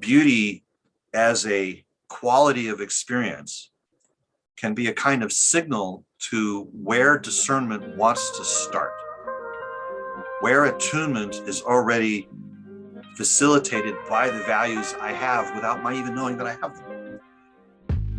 beauty as a quality of experience can be a kind of signal to where discernment wants to start, where attunement is already facilitated by the values I have without my even knowing that I have them.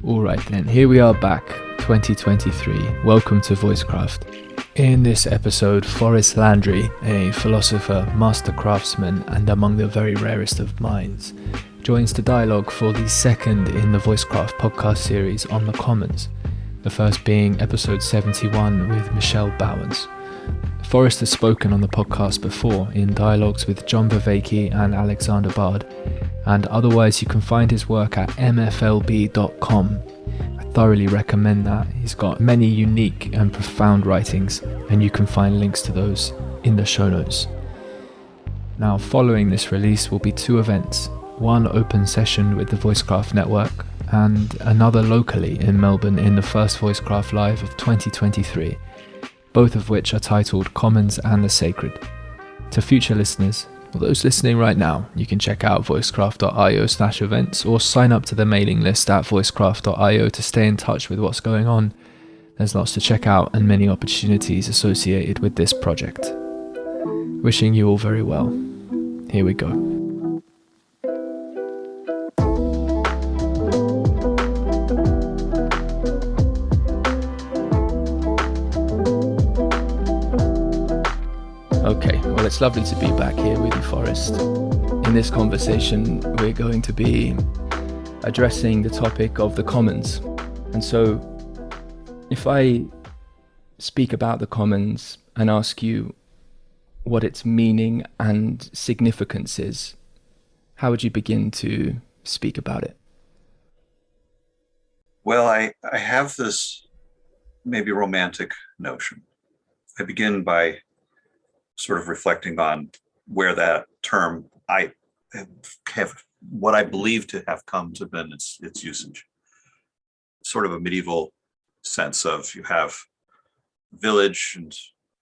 All right then, here we are back, 2023. Welcome to Voicecraft. In this episode, Forrest Landry, a philosopher, master craftsman, and among the very rarest of minds, joins the dialogue for the second in the Voicecraft podcast series on the Commons, the first being episode 71 with Michelle Bowens. Forrest has spoken on the podcast before in dialogues with John Bavacki and Alexander Bard, and otherwise you can find his work at mflb.com. I thoroughly recommend that. He's got many unique and profound writings, and you can find links to those in the show notes. Now, following this release will be two events, one open session with the Voicecraft Network and another locally in Melbourne in the first Voicecraft Live of 2023, both of which are titled Commons and the Sacred. To future listeners, or those listening right now, you can check out voicecraft.io/events or sign up to the mailing list at voicecraft.io to stay in touch with what's going on. There's lots to check out and many opportunities associated with this project. Wishing you all very well. Here we go. Okay, well, it's lovely to be back here with you, Forrest. In this conversation, we're going to be addressing the topic of the Commons. And so, if I speak about the Commons and ask you what its meaning and significance is, how would you begin to speak about it? Well, I have this maybe romantic notion. I begin by sort of reflecting on where that term I have what I believe to have come to been its usage. Sort of a medieval sense of you have village and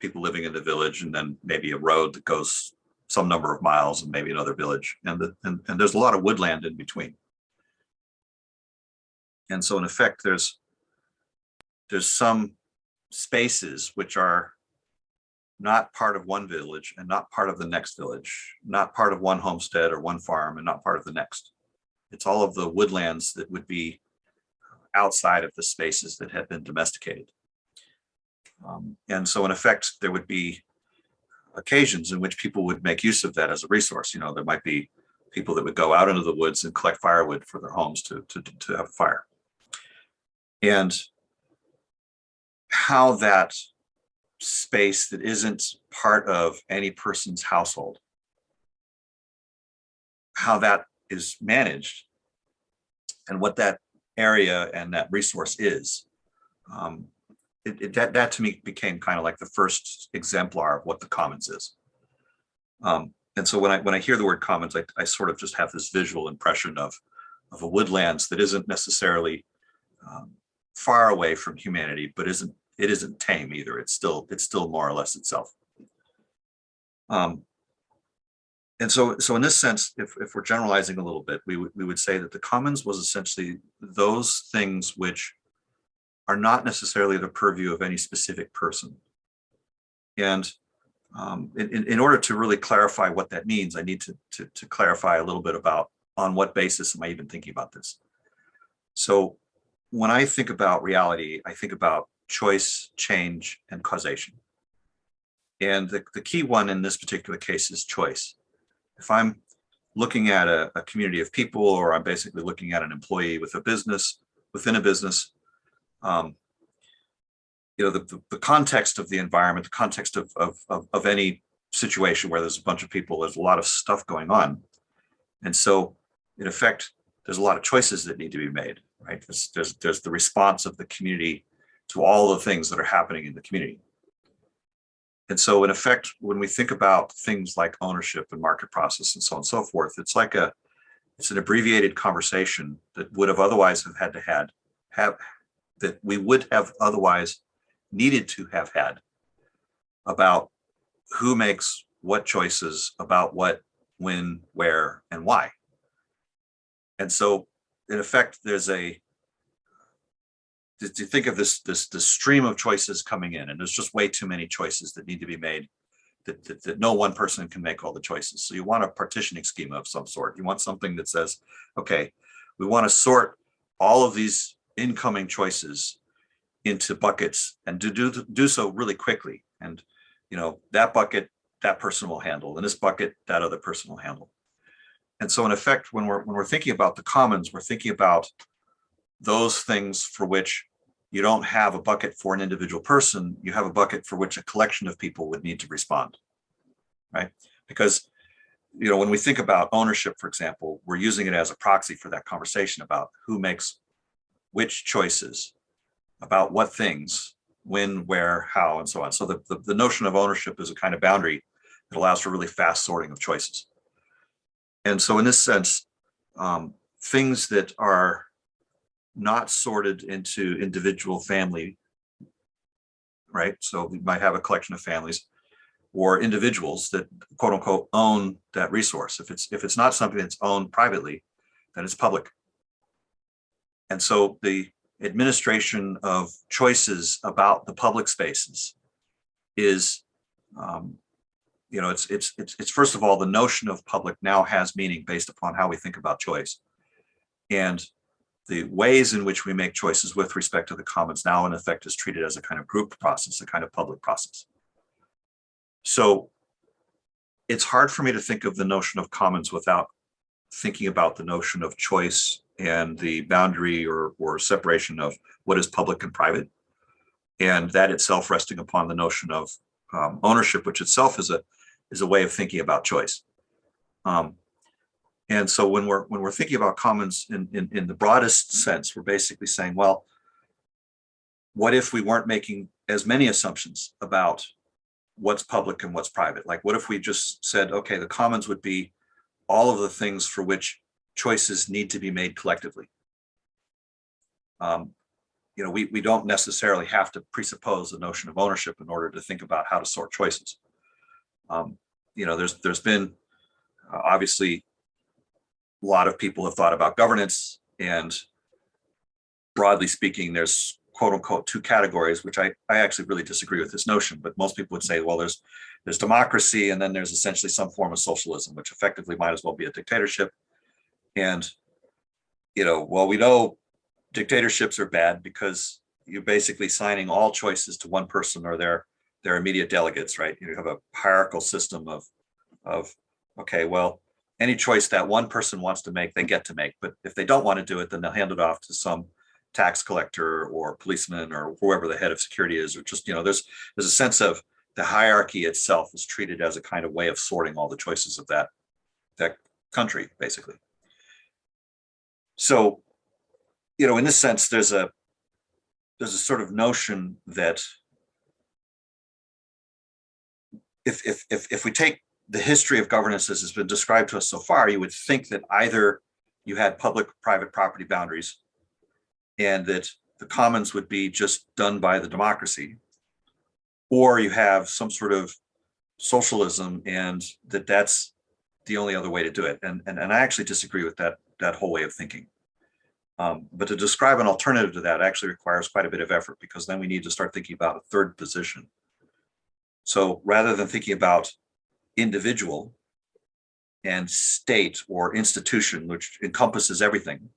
people living in the village, and then maybe a road that goes some number of miles and maybe another village, and there's a lot of woodland in between. And so in effect, there's some spaces which are not part of one village and not part of the next village, not part of one homestead or one farm and not part of the next. It's all of the woodlands that would be outside of the spaces that had been domesticated. And so in effect, there would be occasions in which people would make use of that as a resource. You know, there might be people that would go out into the woods and collect firewood for their homes to have a fire. And how that space that isn't part of any person's household, how that is managed and what that area and that resource is, that to me became kind of like the first exemplar of what the Commons is. And so when I hear the word Commons, I sort of just have this visual impression of a woodlands that isn't necessarily far away from humanity, but it isn't tame either. It's still more or less itself. And so in this sense, if we're generalizing a little bit, we would say that the Commons was essentially those things which are not necessarily the purview of any specific person. And in order to really clarify what that means, I need to clarify a little bit about on what basis am I even thinking about this. So when I think about reality, I think about choice, change, and causation. And the key one in this particular case is choice. If I'm looking at a community of people, or I'm basically looking at an employee with a business, within a business, the context of the environment, the context of any situation where there's a bunch of people, there's a lot of stuff going on. And so in effect, there's a lot of choices that need to be made, right? There's the response of the community to all the things that are happening in the community. And so in effect, when we think about things like ownership and market process and so on and so forth, it's an abbreviated conversation that would have otherwise have had to have that we would have otherwise needed to have had about who makes what choices about what, when, where, and why. And so in effect, there's to think of this stream of choices coming in, and there's just way too many choices that need to be made, that no one person can make all the choices. So you want a partitioning schema of some sort. You want something that says, okay, we want to sort all of these incoming choices into buckets, and to do so really quickly. And that bucket, that person will handle, and this bucket, that other person will handle. And so in effect, when we're thinking about the commons, we're thinking about those things for which you don't have a bucket for an individual person, you have a bucket for which a collection of people would need to respond, right? Because when we think about ownership, for example, we're using it as a proxy for that conversation about who makes which choices, about what things, when, where, how, and so on. So the notion of ownership is a kind of boundary that allows for really fast sorting of choices. And so in this sense, things that are not sorted into individual family, right? So we might have a collection of families or individuals that quote unquote own that resource. If it's not something that's owned privately, then it's public. And so the administration of choices about the public spaces is, it's first of all, the notion of public now has meaning based upon how we think about choice. And the ways in which we make choices with respect to the commons now in effect is treated as a kind of group process, a kind of public process. So it's hard for me to think of the notion of commons without thinking about the notion of choice and the boundary or separation of what is public and private, and that itself resting upon the notion of ownership, which itself is a way of thinking about choice. And so when we're thinking about commons in the broadest sense, we're basically saying, well, what if we weren't making as many assumptions about what's public and what's private? Like, what if we just said, okay, the commons would be all of the things for which choices need to be made collectively. We don't necessarily have to presuppose the notion of ownership in order to think about how to sort choices. There's been obviously a lot of people have thought about governance, and broadly speaking, there's quote unquote two categories, which I actually really disagree with this notion, but most people would say, well, there's democracy, and then there's essentially some form of socialism, which effectively might as well be a dictatorship. And, we know dictatorships are bad because you're basically signing all choices to one person or their immediate delegates, right? You have a hierarchical system of okay, well, any choice that one person wants to make, they get to make. But if they don't want to do it, then they'll hand it off to some tax collector or policeman or whoever the head of security is, or just, there's a sense of the hierarchy itself is treated as a kind of way of sorting all the choices of that country, basically. So, in this sense, there's a sort of notion that if we take the history of governance as has been described to us so far, you would think that either you had public-private property boundaries and that the commons would be just done by the democracy, or you have some sort of socialism and that's the only other way to do it. And I actually disagree with that whole way of thinking. But to describe an alternative to that actually requires quite a bit of effort, because then we need to start thinking about a third position. So rather than thinking about individual and state or institution, which encompasses everything,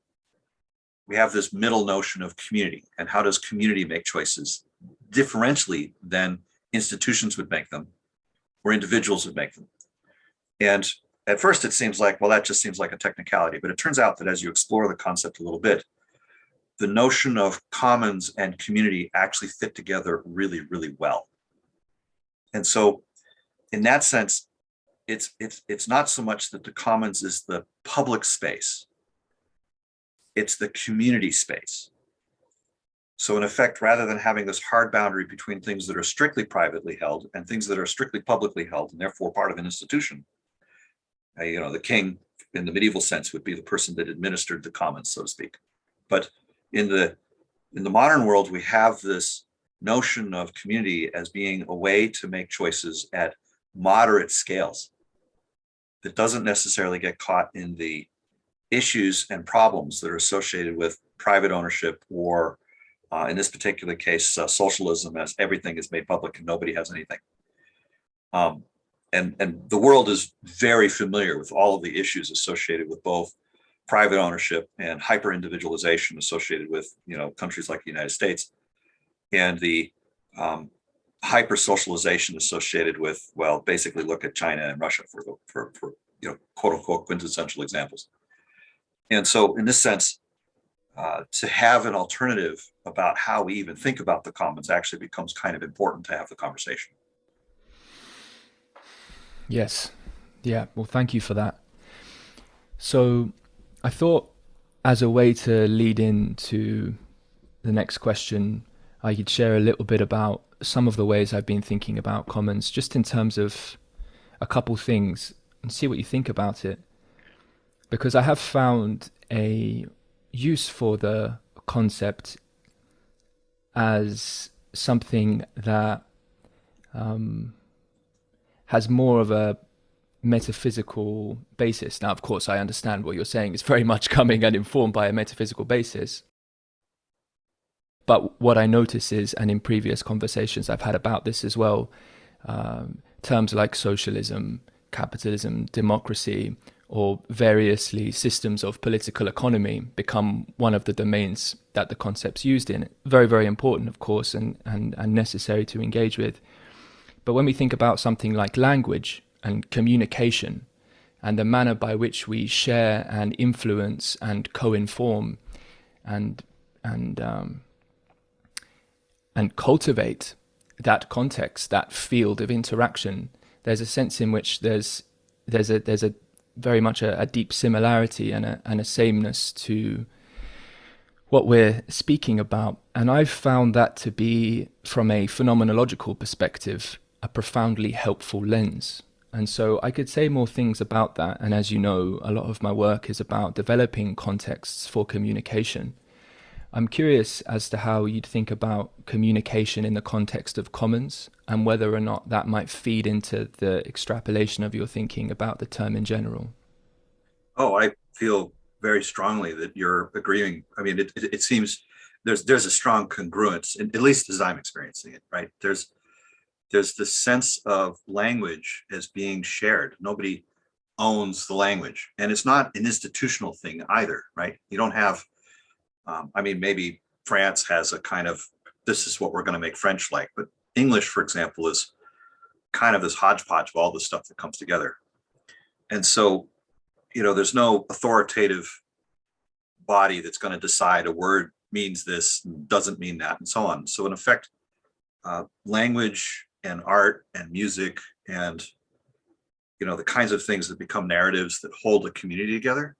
we have this middle notion of community. And how does community make choices differentially than institutions would make them or individuals would make them? And at first it seems like, well, that just seems like a technicality, but it turns out that as you explore the concept a little bit, the notion of commons and community actually fit together really, really well. And so in that sense, it's not so much that the commons is the public space, it's the community space. So in effect, rather than having this hard boundary between things that are strictly privately held and things that are strictly publicly held, and therefore part of an institution, the king in the medieval sense would be the person that administered the commons, so to speak. But in the modern world, we have this notion of community as being a way to make choices at moderate scales that doesn't necessarily get caught in the issues and problems that are associated with private ownership, or in this particular case, socialism, as everything is made public and nobody has anything. And the world is very familiar with all of the issues associated with both private ownership and hyper individualization associated with, countries like the United States, and the hyper socialization associated with, well, basically look at China and Russia for quote unquote quintessential examples. And so in this sense, to have an alternative about how we even think about the commons actually becomes kind of important to have the conversation. Yes. Yeah. Well, thank you for that. So I thought, as a way to lead into the next question, I could share a little bit about some of the ways I've been thinking about commons, just in terms of a couple things, and see what you think about it. Because I have found a use for the concept as something that has more of a metaphysical basis. Now, of course, I understand what you're saying is very much coming and informed by a metaphysical basis. But what I notice is, and in previous conversations I've had about this as well, terms like socialism, capitalism, democracy, or variously systems of political economy become one of the domains that the concept's used in. Very, very important, of course, and necessary to engage with. But when we think about something like language and communication, and the manner by which we share and influence and co-inform and cultivate that context, that field of interaction, there's a sense in which there's a very much a deep similarity and a sameness to what we're speaking about. And I've found that to be, from a phenomenological perspective, a profoundly helpful lens. And so I could say more things about that. And as you know, a lot of my work is about developing contexts for communication. I'm curious as to how you'd think about communication in the context of commons, and whether or not that might feed into the extrapolation of your thinking about the term in general. Oh, I feel very strongly that you're agreeing. I mean, it seems there's a strong congruence, at least as I'm experiencing it, right? There's this sense of language as being shared. Nobody owns the language, and it's not an institutional thing either, right? You don't have, maybe France has a kind of, this is what we're going to make French like, but English, for example, is kind of this hodgepodge of all the stuff that comes together. And so, there's no authoritative body that's going to decide a word means this, doesn't mean that, and so on. So in effect, language and art and music and, the kinds of things that become narratives that hold a community together.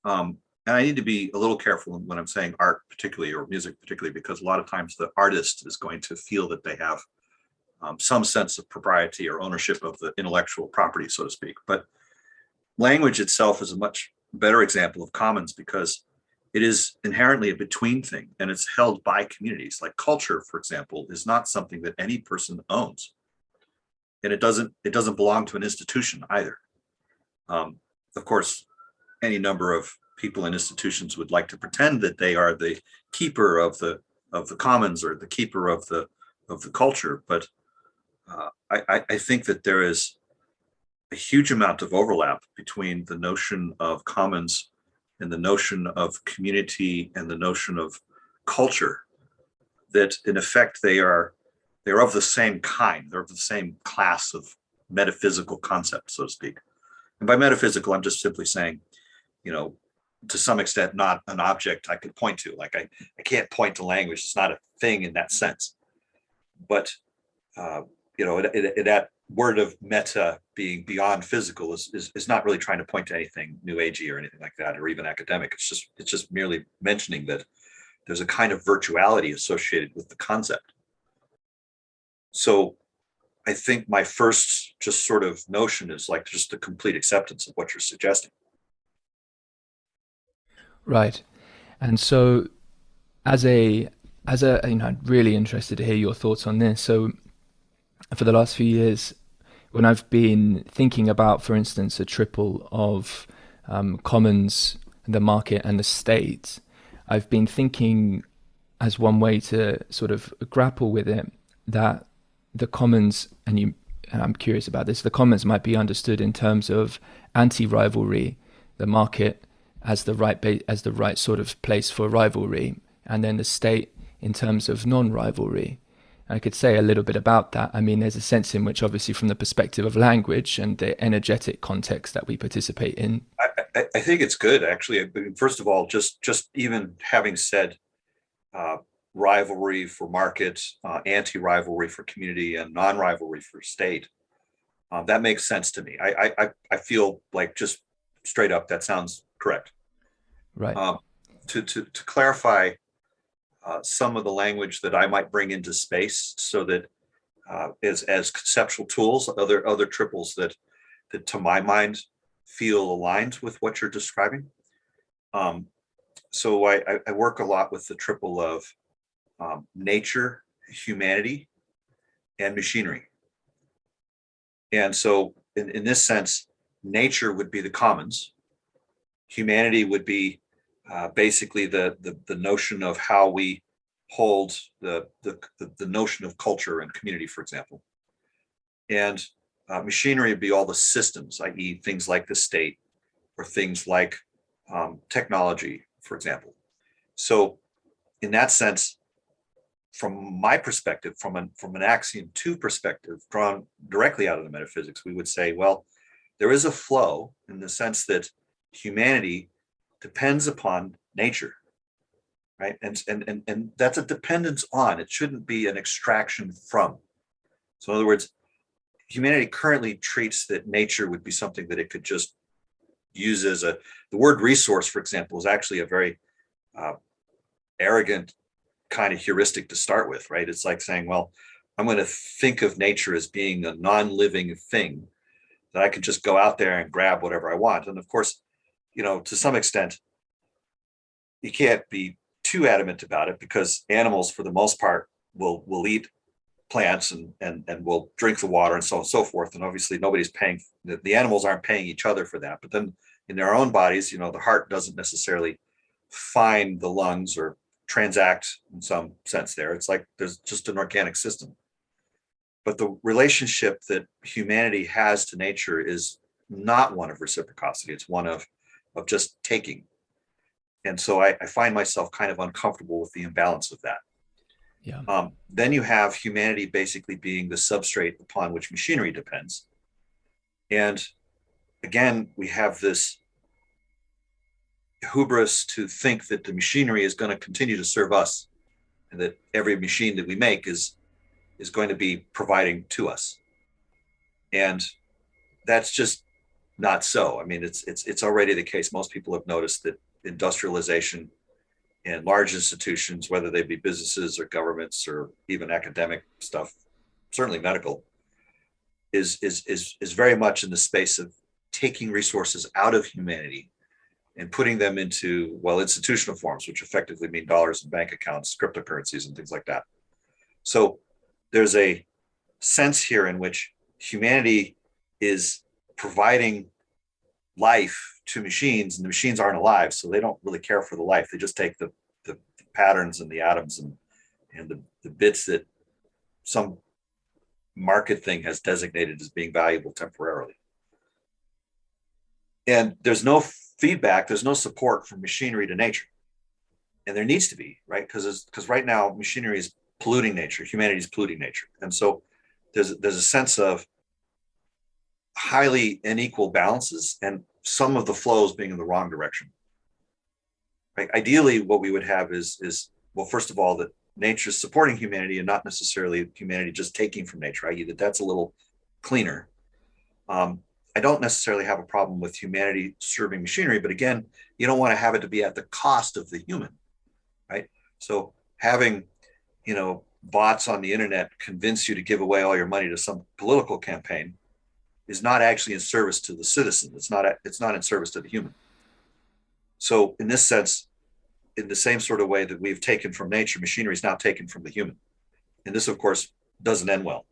And I need to be a little careful when I'm saying art particularly, or music particularly, because a lot of times the artist is going to feel that they have some sense of propriety or ownership of the intellectual property, so to speak. But language itself is a much better example of commons, because it is inherently a between thing, and it's held by communities. Like culture, for example, is not something that any person owns, and it doesn't belong to an institution either. Of course, any number of people in institutions would like to pretend that they are the keeper of the commons, or the keeper of the culture, but I think that there is a huge amount of overlap between the notion of commons and the notion of community and the notion of culture, that in effect they're of the same kind, they're of the same class of metaphysical concepts, so to speak. And by metaphysical, I'm just simply saying, to some extent, not an object I could point to. Like I can't point to language, it's not a thing in that sense. But that word of meta being beyond physical is not really trying to point to anything new agey or anything like that, or even academic. It's just merely mentioning that there's a kind of virtuality associated with the concept. So I think my first just sort of notion is like just the complete acceptance of what you're suggesting. Right. And so I'm really interested to hear your thoughts on this. So for the last few years, when I've been thinking about, for instance, a triple of commons, the market, and the state, I've been thinking as one way to sort of grapple with it that the commons, and I'm curious about this, the commons might be understood in terms of anti-rivalry, the market as the right sort of place for rivalry, and then the state in terms of non-rivalry. I could say a little bit about that. I mean, there's a sense in which, obviously, from the perspective of language and the energetic context that we participate in. I think it's good, actually. I mean, first of all, just even having said rivalry for market, anti-rivalry for community, and non-rivalry for state, that makes sense to me. I feel like just straight up, that sounds correct. Right. To clarify some of the language that I might bring into space, so that as conceptual tools, other triples that to my mind feel aligned with what you're describing. So I work a lot with the triple of nature, humanity, and machinery. And so in this sense, nature would be the commons. Humanity would be basically the notion of how we hold the notion of culture and community, for example. And machinery would be all the systems, i.e. things like the state, or things like technology, for example. So in that sense, from my perspective, from an axiom 2 perspective, drawn directly out of the metaphysics, we would say, well, there is a flow in the sense that humanity depends upon nature, right? And that's a dependence on. It shouldn't be an extraction from. So in other words, humanity currently treats that nature would be something that it could just use as the word resource, for example, is actually a very arrogant kind of heuristic to start with, right? It's like saying, well, I'm going to think of nature as being a non-living thing that I could just go out there and grab whatever I want. And of course, to some extent, you can't be too adamant about it, because animals, for the most part, will eat plants and will drink the water and so on and so forth. And obviously nobody's paying, the animals aren't paying each other for that. But then in their own bodies, the heart doesn't necessarily find the lungs or transact in some sense there. It's like there's just an organic system. But the relationship that humanity has to nature is not one of reciprocity. It's one of just taking. And so I find myself kind of uncomfortable with the imbalance of that. Yeah. Then you have humanity basically being the substrate upon which machinery depends. And again, we have this hubris to think that the machinery is going to continue to serve us, and that every machine that we make is going to be providing to us. And that's just not so. I mean, it's already the case. Most people have noticed that industrialization and large institutions, whether they be businesses or governments or even academic stuff, certainly medical, is very much in the space of taking resources out of humanity and putting them into, institutional forms, which effectively mean dollars and bank accounts, cryptocurrencies, and things like that. So there's a sense here in which humanity is providing life to machines, and the machines aren't alive, so they don't really care for the life. They just take the patterns and the atoms and the bits that some market thing has designated as being valuable temporarily. And there's no feedback, there's no support from machinery to nature. And there needs to be, right? Because right now machinery is polluting nature, humanity is polluting nature. And so there's a sense of highly unequal balances, and some of the flows being in the wrong direction. Right? Ideally, what we would have is first of all, that nature is supporting humanity and not necessarily humanity just taking from nature, i.e. that's a little cleaner. I don't necessarily have a problem with humanity serving machinery, but again, you don't want to have it to be at the cost of the human, right? So having, bots on the internet convince you to give away all your money to some political campaign is not actually in service to the citizen. It's not in service to the human. So in this sense, in the same sort of way that we've taken from nature, machinery is now taken from the human. And this, of course, doesn't end well.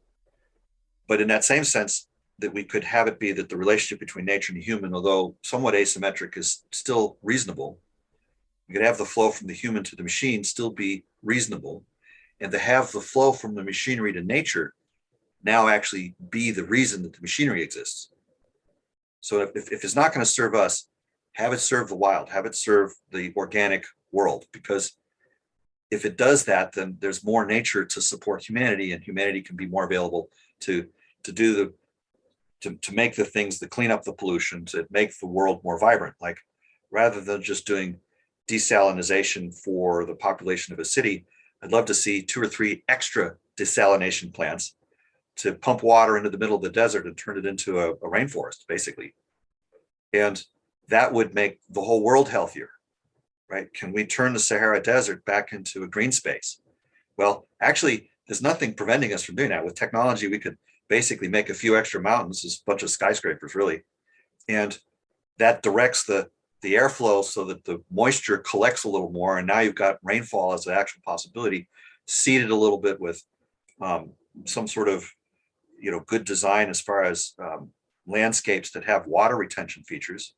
But in that same sense, that we could have it be that the relationship between nature and the human, although somewhat asymmetric, is still reasonable. We could have the flow from the human to the machine still be reasonable, and to have the flow from the machinery to nature now actually be the reason that the machinery exists. So if it's not going to serve us, have it serve the wild, have it serve the organic world, because if it does that, then there's more nature to support humanity, and humanity can be more available to make the things that clean up the pollution, to make the world more vibrant. Like, rather than just doing desalination for the population of a city, I'd love to see 2 or 3 extra desalination plants to pump water into the middle of the desert and turn it into a rainforest, basically. And that would make the whole world healthier, right? Can we turn the Sahara Desert back into a green space? Well, actually, there's nothing preventing us from doing that. With technology, we could basically make a few extra mountains, just a bunch of skyscrapers, really. And that directs the airflow so that the moisture collects a little more. And now you've got rainfall as an actual possibility, seeded a little bit with some sort of, good design as far as landscapes that have water retention features.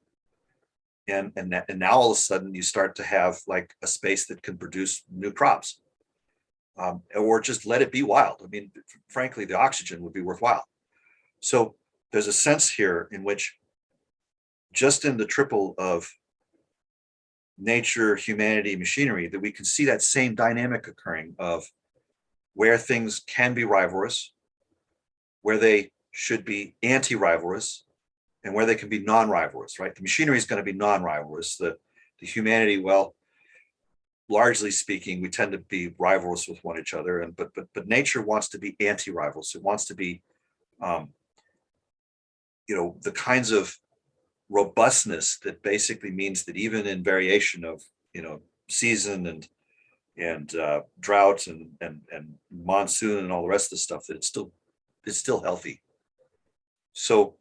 And now all of a sudden you start to have like a space that can produce new crops, or just let it be wild. I mean, frankly, the oxygen would be worthwhile. So there's a sense here in which, just in the triple of nature, humanity, machinery, that we can see that same dynamic occurring of where things can be rivalrous, where they should be anti-rivalrous, and where they can be non-rivalrous, right? The machinery is going to be non-rivalrous. The humanity, well, largely speaking, we tend to be rivalrous with one each other, but nature wants to be anti-rivalrous. It wants to be, the kinds of robustness that basically means that even in variation of, season and drought and monsoon and all the rest of the stuff, that it's still healthy. So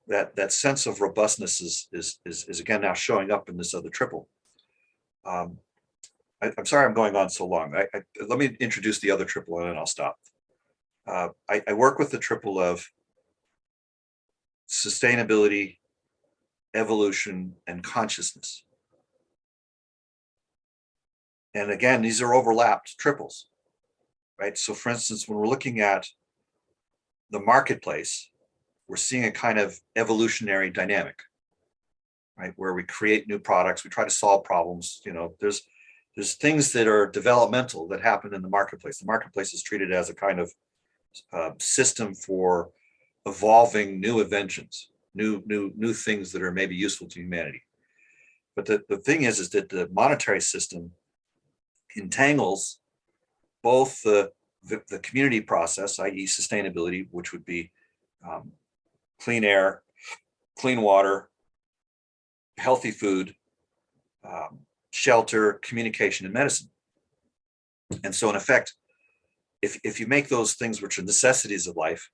that sense of robustness is again now showing up in this other triple. I'm sorry I'm going on so long. Let me introduce the other triple and then I'll stop. I work with the triple of sustainability, evolution, and consciousness. And again, these are overlapped triples, right? So for instance, when we're looking at the marketplace, we're seeing a kind of evolutionary dynamic, right? Where we create new products, we try to solve problems. There's things that are developmental that happen in the marketplace. The marketplace is treated as a kind of system for evolving new inventions, new things that are maybe useful to humanity. But the thing is that the monetary system entangles both the community process, i.e. sustainability, which would be clean air, clean water, healthy food, shelter, communication, and medicine. And so in effect, if you make those things which are necessities of life,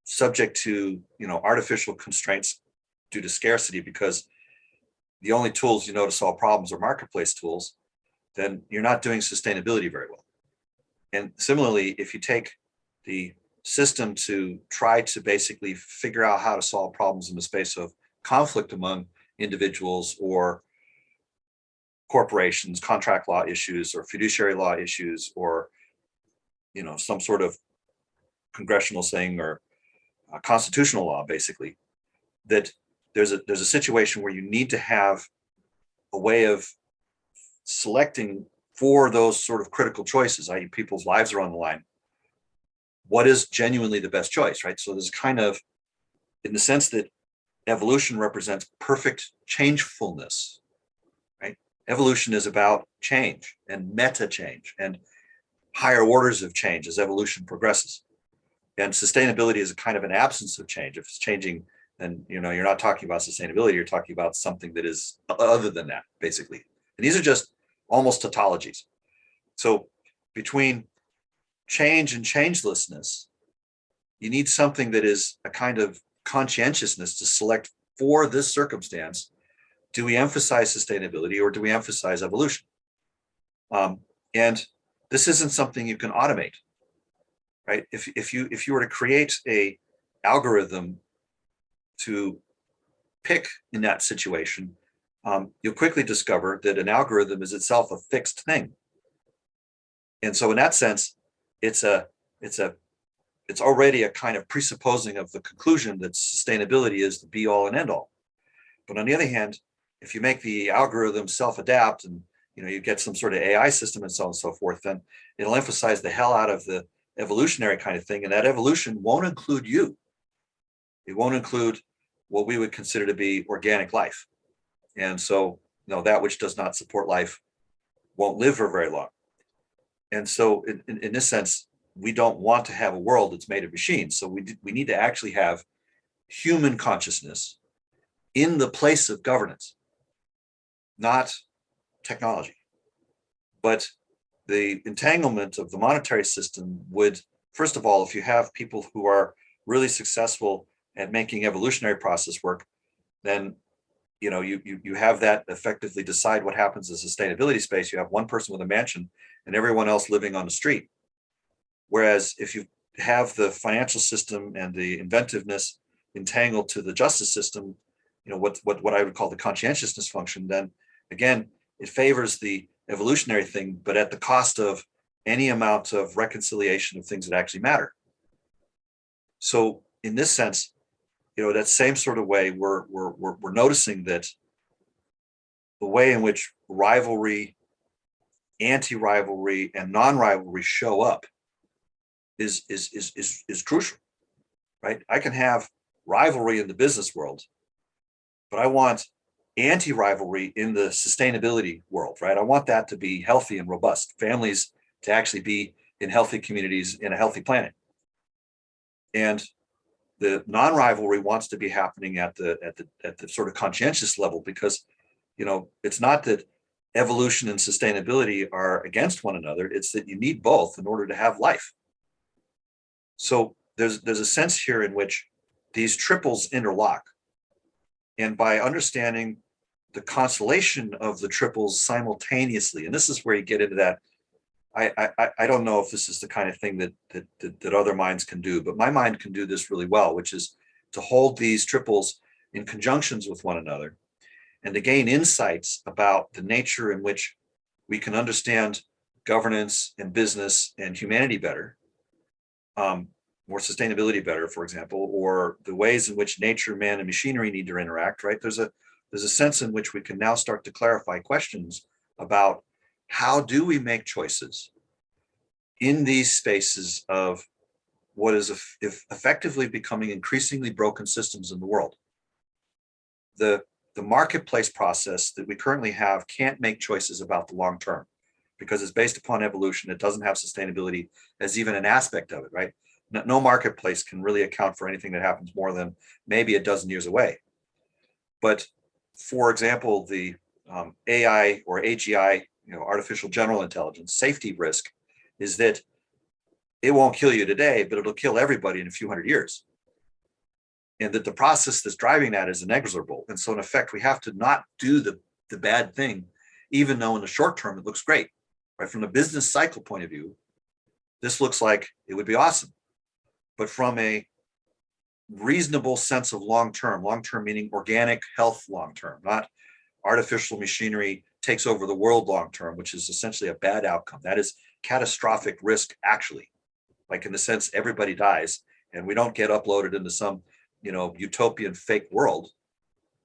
subject to artificial constraints due to scarcity, because the only tools to solve problems are marketplace tools, then you're not doing sustainability very well. And similarly, if you take the system to try to basically figure out how to solve problems in the space of conflict among individuals or corporations, contract law issues or fiduciary law issues, or some sort of congressional thing or constitutional law, basically, that there's a situation where you need to have a way of selecting for those sort of critical choices, i.e. people's lives are on the line. What is genuinely the best choice, right? So there's kind of, in the sense that evolution represents perfect changefulness, right? Evolution is about change and meta change and higher orders of change as evolution progresses. And sustainability is a kind of an absence of change. If it's changing, then you're not talking about sustainability, you're talking about something that is other than that, basically. And these are just almost tautologies. So between change and changelessness, you need something that is a kind of conscientiousness to select for this circumstance. Do we emphasize sustainability or do we emphasize evolution? And this isn't something you can automate, right? If you were to create a algorithm to pick in that situation, you'll quickly discover that an algorithm is itself a fixed thing. And so in that sense, it's already a kind of presupposing of the conclusion that sustainability is the be all and end all. But on the other hand, if you make the algorithm self-adapt and you get some sort of AI system and so on and so forth, then it'll emphasize the hell out of the evolutionary kind of thing. And that evolution won't include you. It won't include what we would consider to be organic life. And so, that which does not support life won't live for very long. And so in this sense, we don't want to have a world that's made of machines. So we need to actually have human consciousness in the place of governance, not technology. But the entanglement of the monetary system would, first of all, if you have people who are really successful at making evolutionary process work, then you have that effectively decide what happens in sustainability space. You have one person with a mansion and everyone else living on the street. Whereas if you have the financial system and the inventiveness entangled to the justice system, what I would call the conscientiousness function, then again, it favors the evolutionary thing, but at the cost of any amount of reconciliation of things that actually matter. So in this sense, that same sort of way, we're noticing that the way in which rivalry, anti-rivalry, and non-rivalry show up is crucial, right? I can have rivalry in the business world, but I want anti-rivalry in the sustainability world, right? I want that to be healthy and robust, families to actually be in healthy communities in a healthy planet. And the non-rivalry wants to be happening at the sort of conscientious level, because it's not that evolution and sustainability are against one another. It's that you need both in order to have life. So there's a sense here in which these triples interlock, and by understanding the constellation of the triples simultaneously, and this is where you get into that. I don't know if this is the kind of thing that other minds can do, but my mind can do this really well, which is to hold these triples in conjunctions with one another and to gain insights about the nature in which we can understand governance and business and humanity better, or sustainability better, for example, or the ways in which nature, man, and machinery need to interact, right? There's a sense in which we can now start to clarify questions about how do we make choices in these spaces of what is effectively becoming increasingly broken systems in the world. The marketplace process that we currently have can't make choices about the long term because it's based upon evolution. It doesn't have sustainability as even an aspect of it, right? No marketplace can really account for anything that happens more than maybe a dozen years away. But for example, the AI or AGI, artificial general intelligence safety risk is that it won't kill you today, but it'll kill everybody in a few hundred years. And that the process that's driving that is inexorable. And so in effect, we have to not do the bad thing, even though in the short term, it looks great, right? From a business cycle point of view, this looks like it would be awesome. But from a reasonable sense of long-term meaning organic health long-term, not artificial machinery takes over the world long-term, which is essentially a bad outcome. That is catastrophic risk, actually, like in the sense everybody dies and we don't get uploaded into some, utopian fake world,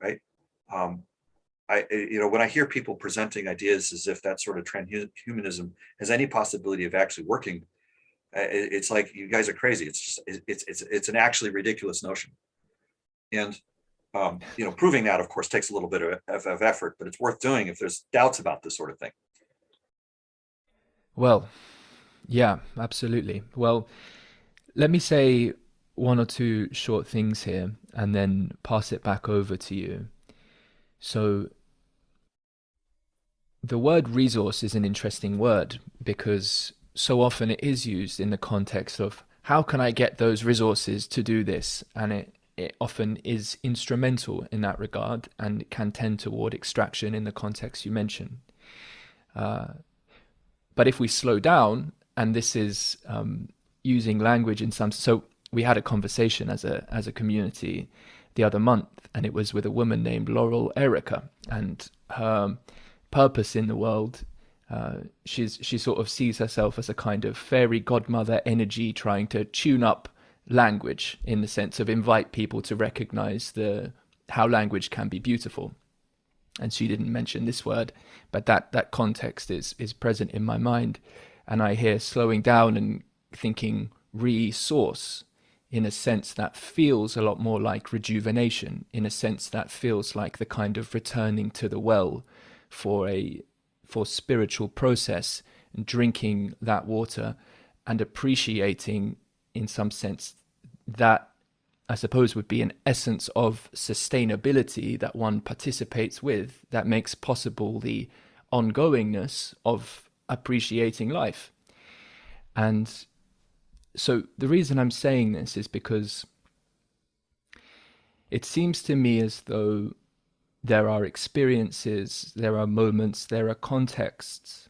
right? When I hear people presenting ideas as if that sort of transhumanism has any possibility of actually working, it's like, you guys are crazy. It's an actually ridiculous notion. And proving that, of course, takes a little bit of effort, but it's worth doing if there's doubts about this sort of thing. Well, yeah, absolutely. Well, let me say one or two short things here and then pass it back over to you. So the word resource is an interesting word because so often it is used in the context of how can I get those resources to do this? And it often is instrumental in that regard and can tend toward extraction in the context you mentioned. But if we slow down, and this is using language in some, so we had a conversation as a community the other month, and it was with a woman named Laurel Erica, and her purpose in the world. She sort of sees herself as a kind of fairy godmother energy, trying to tune up language in the sense of invite people to recognize how language can be beautiful. And she didn't mention this word, but that context is present in my mind. And I hear slowing down and thinking resource, in a sense that feels a lot more like rejuvenation, in a sense that feels like the kind of returning to the well for spiritual process, and drinking that water and appreciating, in some sense, that I suppose would be an essence of sustainability that one participates with, that makes possible the ongoingness of appreciating life. And so the reason I'm saying this is because it seems to me as though there are experiences, there are moments, there are contexts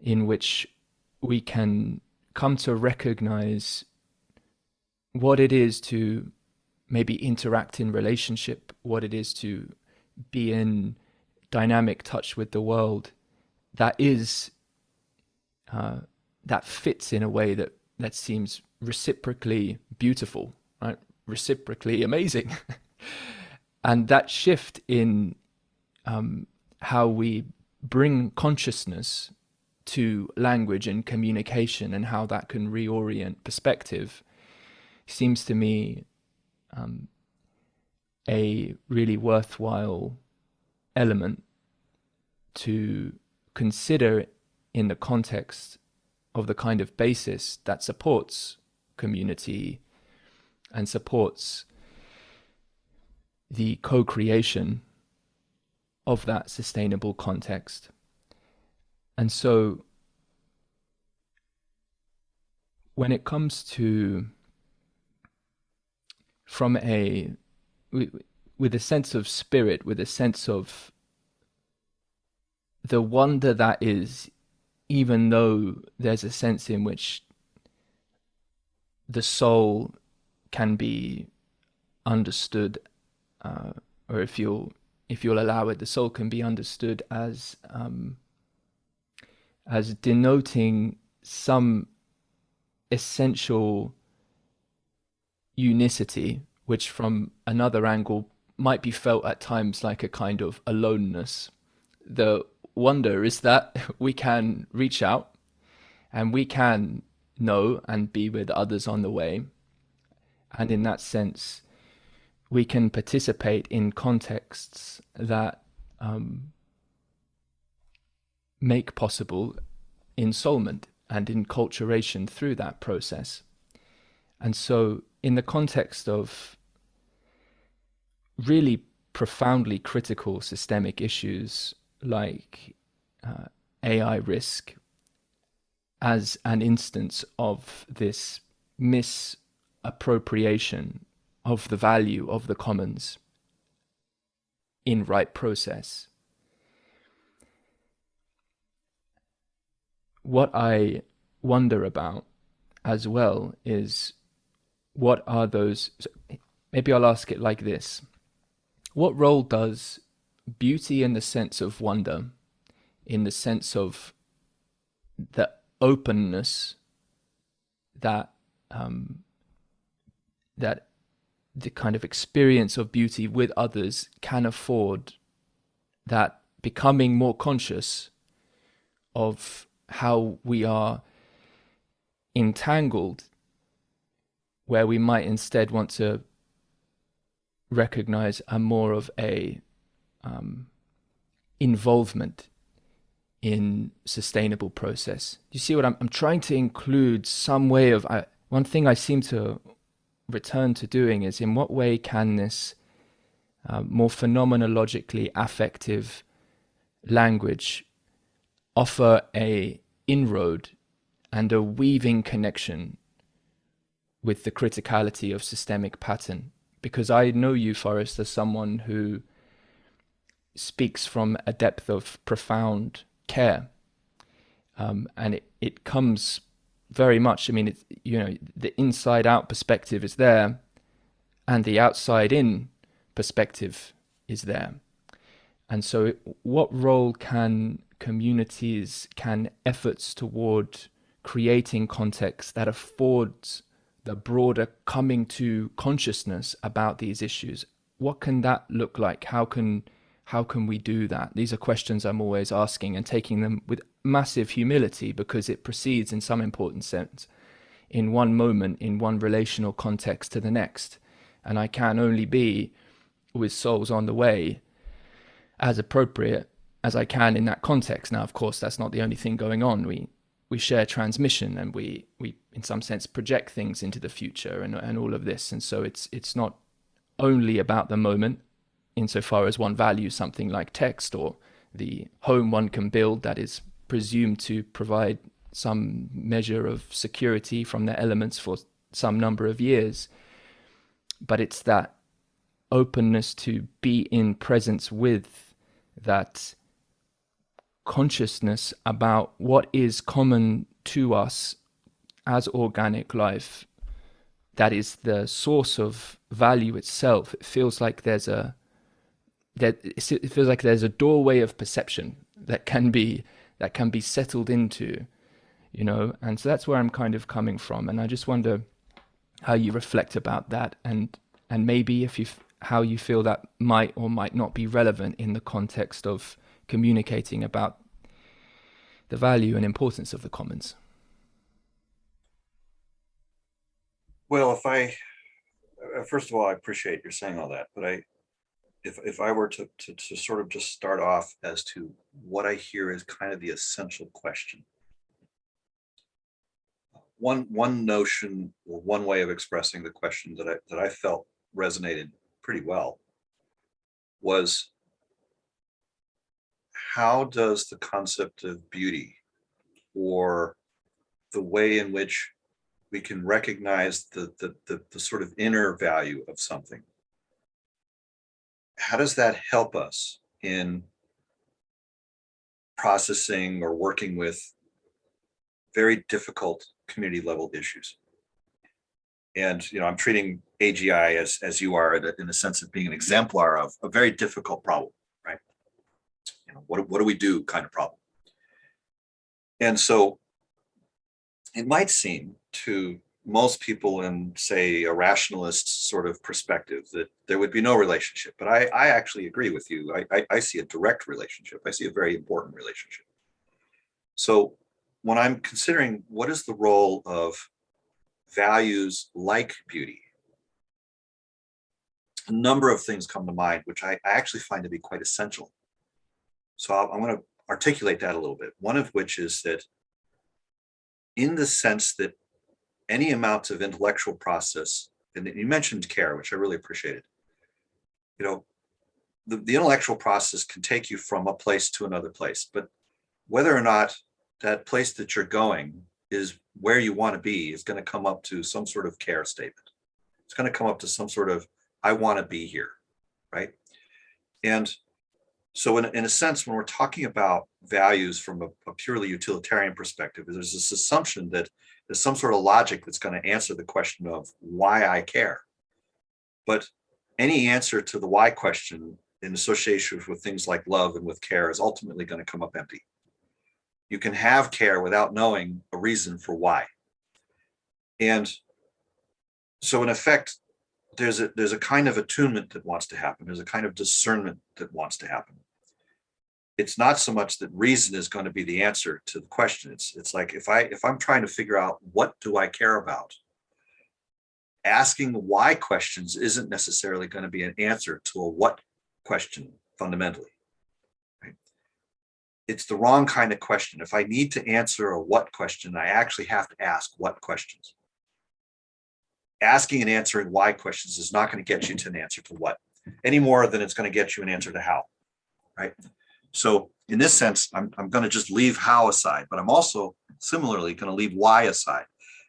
in which we can come to recognize what it is to maybe interact in relationship, what it is to be in dynamic touch with the world that is that fits in a way that seems reciprocally beautiful, right? Reciprocally amazing. And that shift in how we bring consciousness to language and communication, and how that can reorient perspective, seems to me a really worthwhile element to consider in the context of the kind of basis that supports community and supports the co-creation of that sustainable context. And so when it comes to, with a sense of spirit, with a sense of the wonder that is, even though there's a sense in which the soul can be understood, or if you'll allow it, the soul can be understood as denoting some essential unicity, which from another angle might be felt at times like a kind of aloneness. The wonder is that we can reach out and we can know and be with others on the way. And in that sense, we can participate in contexts that make possible ensoulment and enculturation through that process. And so in the context of really profoundly critical systemic issues like AI risk, as an instance of this misappropriation of the value of the commons in right process, what I wonder about as well is, what are those, maybe I'll ask it like this: what role does beauty in the sense of wonder, in the sense of the openness that that the kind of experience of beauty with others can afford, that becoming more conscious of how we are entangled, where we might instead want to recognize a more of a involvement in sustainable process. You see what I'm trying to include some way of, one thing I seem to return to doing is, in what way can this more phenomenologically affective language offer a inroad and a weaving connection with the criticality of systemic pattern? Because I know you, Forrest, as someone who speaks from a depth of profound care, and it comes very much, I mean, it's, you know, the inside out perspective is there and the outside in perspective is there. And so what role can communities, can efforts toward creating context that affords the broader coming to consciousness about these issues, what can that look like? How can we do that? These are questions I'm always asking and taking them with massive humility, because it proceeds in some important sense in one moment, in one relational context to the next. And I can only be with souls on the way as appropriate as I can in that context. Now, of course, that's not the only thing going on. We share transmission, and we in some sense project things into the future, and all of this. And so it's not only about the moment, insofar as one values something like text or the home one can build that is presumed to provide some measure of security from the elements for some number of years. But it's that openness to be in presence with that consciousness about what is common to us as organic life that is the source of value itself. It feels like there's a doorway of perception that can be settled into, you know. And so that's where I'm kind of coming from, and I just wonder how you reflect about that, and maybe how you feel that might or might not be relevant in the context of communicating about the value and importance of the commons. Well, first of all, I appreciate your saying all that, but if I were to sort of just start off as to what I hear is kind of the essential question. One notion, or one way of expressing the question that I felt resonated pretty well was, how does the concept of beauty, or the way in which we can recognize the sort of inner value of something, how does that help us in processing or working with very difficult community level issues? And, you know, I'm treating AGI as you are, in the sense of being an exemplar of a very difficult problem, right? You know, what do we do kind of problem. And so it might seem to most people in, say, a rationalist sort of perspective that there would be no relationship. But I actually agree with you. I see a direct relationship. I see a very important relationship. So when I'm considering what is the role of values like beauty, a number of things come to mind, which I actually find to be quite essential. So I'm going to articulate that a little bit. One of which is that, in the sense that any amount of intellectual process, and you mentioned care, which I really appreciated, you know, the intellectual process can take you from a place to another place, but whether or not that place that you're going is where you want to be is going to come up to some sort of care statement. It's going to come up to some sort of, I want to be here, right? And so in a sense, when we're talking about values from a purely utilitarian perspective, there's this assumption that there's some sort of logic that's going to answer the question of why I care. But any answer to the why question in association with things like love and with care is ultimately going to come up empty. You can have care without knowing a reason for why. And so in effect, there's a kind of attunement that wants to happen. There's a kind of discernment that wants to happen. It's not so much that reason is going to be the answer to the question. It's like, if I'm trying to figure out what do I care about, asking the why questions isn't necessarily going to be an answer to a what question fundamentally. Right? It's the wrong kind of question. If I need to answer a what question, I actually have to ask what questions. Asking and answering why questions is not going to get you to an answer to what, any more than it's going to get you an answer to how, right? So in this sense, I'm going to just leave how aside, but I'm also similarly going to leave why aside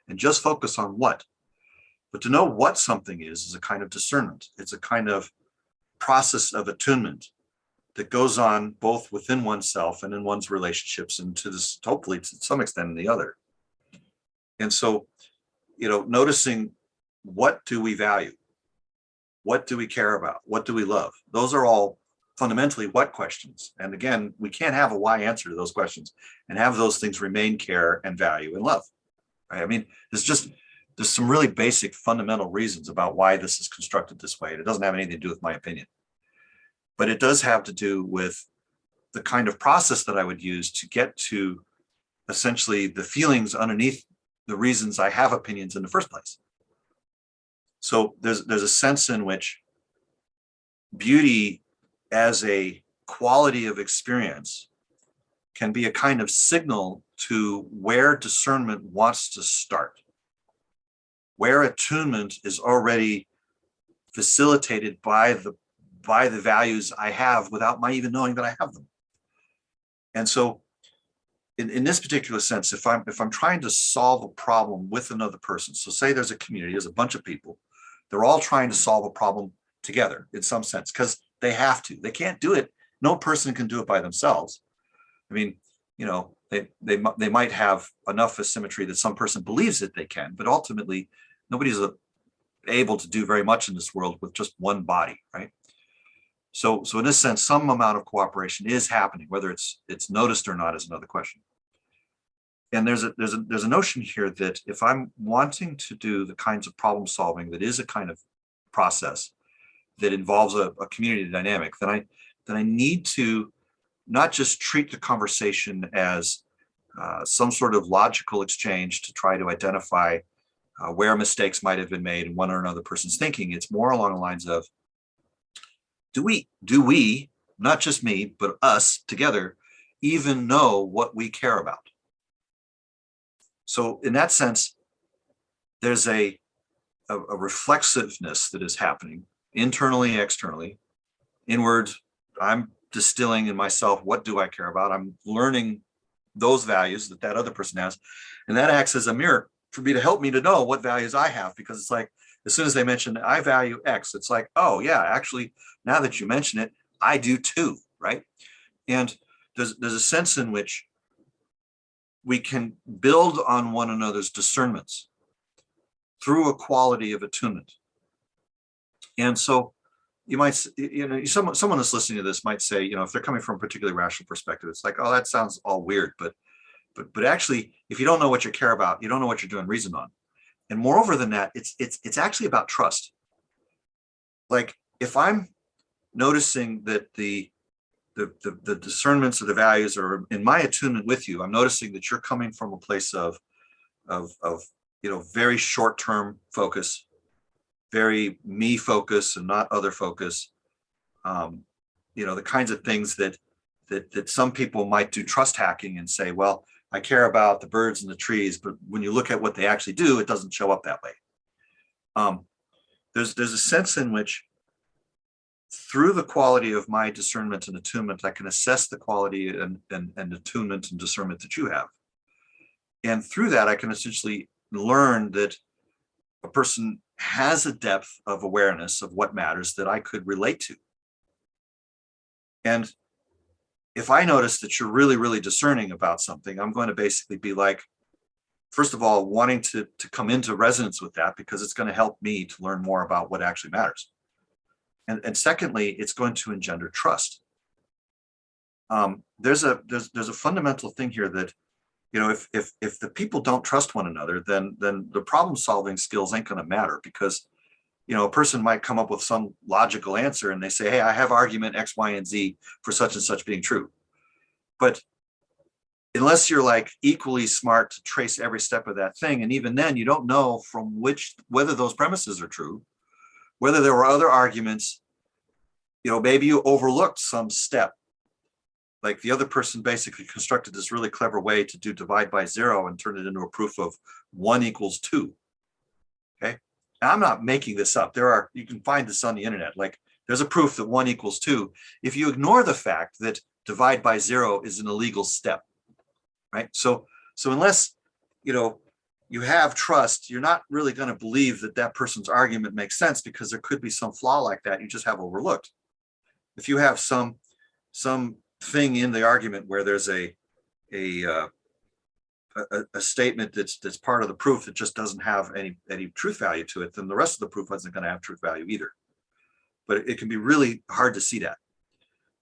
and just focus on what. But to know what something is a kind of discernment. It's a kind of process of attunement that goes on both within oneself and in one's relationships, and to this, hopefully to some extent, in the other. And so, noticing, what do we value? What do we care about? What do we love? Those are all fundamentally what questions. And again, we can't have a why answer to those questions and have those things remain care and value and love. Right? I mean, there's some really basic fundamental reasons about why this is constructed this way. It doesn't have anything to do with my opinion, but it does have to do with the kind of process that I would use to get to essentially the feelings underneath the reasons I have opinions in the first place. So there's a sense in which beauty as a quality of experience can be a kind of signal to where discernment wants to start, where attunement is already facilitated by the values I have without my even knowing that I have them. And so in this particular sense, if I'm trying to solve a problem with another person, so say there's a community, there's a bunch of people, they're all trying to solve a problem together in some sense, because they have to. They can't do it. No person can do it by themselves. I mean, they might have enough asymmetry that some person believes that they can, but ultimately nobody's able to do very much in this world with just one body, right? So in this sense, some amount of cooperation is happening. Whether it's noticed or not is another question. And there's a notion here that if I'm wanting to do the kinds of problem solving that is a kind of process that involves a community dynamic, then I need to not just treat the conversation as some sort of logical exchange to try to identify where mistakes might have been made in one or another person's thinking. It's more along the lines of, do we, not just me, but us together, even know what we care about? So in that sense, there's a reflexiveness that is happening internally, externally. Inward, I'm distilling in myself, what do I care about? I'm learning those values that other person has. And that acts as a mirror for me to help me to know what values I have, because it's like, as soon as they mention I value X, it's like, oh yeah, actually, now that you mention it, I do too, right? And there's a sense in which we can build on one another's discernments through a quality of attunement. And so you might, someone that's listening to this might say, if they're coming from a particularly rational perspective, it's like, oh, that sounds all weird, but actually, if you don't know what you care about, you don't know what you're doing reason on. And moreover than that, it's actually about trust. Like, if I'm noticing that the discernments or the values are in my attunement with you, I'm noticing that you're coming from a place of very short-term focus, very me focus and not other focus. The kinds of things that some people might do trust hacking and say, well, I care about the birds and the trees, but when you look at what they actually do, it doesn't show up that way. There's a sense in which, through the quality of my discernment and attunement, I can assess the quality and attunement and discernment that you have. And through that, I can essentially learn that a person has a depth of awareness of what matters that I could relate to. And if I notice that you're really, really discerning about something, I'm going to basically be like, first of all, wanting to come into resonance with that, because it's going to help me to learn more about what actually matters. And secondly, it's going to engender trust. There's a fundamental thing here that, if the people don't trust one another, then the problem solving skills ain't going to matter, because a person might come up with some logical answer and they say, hey, I have argument X, Y, and Z for such and such being true. But unless you're like equally smart to trace every step of that thing, and even then you don't know from whether those premises are true, whether there were other arguments, maybe you overlooked some step. Like, the other person basically constructed this really clever way to do divide by 0 and turn it into a proof of 1 equals 2. Okay. Now, I'm not making this up. You can find this on the internet. Like, there's a proof that 1 equals 2. If you ignore the fact that divide by 0 is an illegal step, right? So unless, you have trust, you're not really going to believe that person's argument makes sense, because there could be some flaw like that you just have overlooked. If you have some thing in the argument where there's a a statement that's part of the proof that just doesn't have any truth value to it, then the rest of the proof isn't going to have truth value either. But it can be really hard to see that.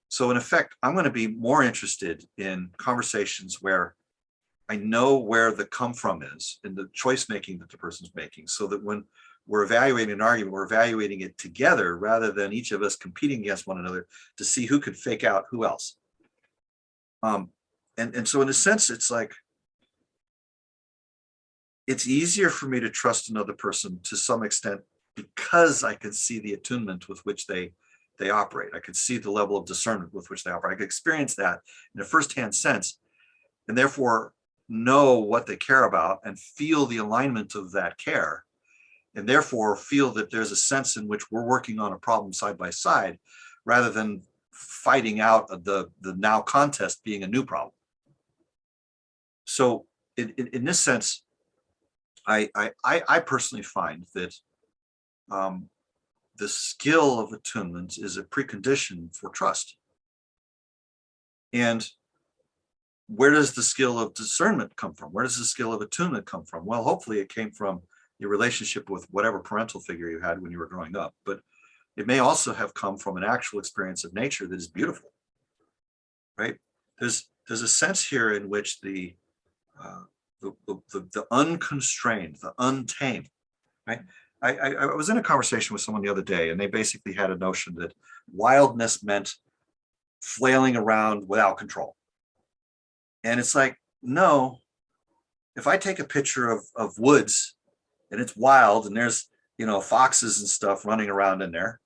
So in effect, I'm going to be more interested in conversations where I know where the come from is in the choice making that the person's making, so that when we're evaluating an argument, we're evaluating it together rather than each of us competing against one another to see who could fake out who else. And so in a sense, it's like, it's easier for me to trust another person to some extent because I can see the attunement with which they operate. I could see the level of discernment with which they operate. I could experience that in a firsthand sense, and therefore know what they care about and feel the alignment of that care, and therefore feel that there's a sense in which we're working on a problem side by side rather than fighting out the now contest being a new problem. So in this sense, I personally find that the skill of attunement is a precondition for trust. And where does the skill of discernment come from? Where does the skill of attunement come from? Well, hopefully it came from your relationship with whatever parental figure you had when you were growing up, but it may also have come from an actual experience of nature that is beautiful, right? There's a sense here in which the unconstrained, the untamed, right? I was in a conversation with someone the other day, and they basically had a notion that wildness meant flailing around without control. And it's like, no, if I take a picture of woods and it's wild and there's, foxes and stuff running around in there,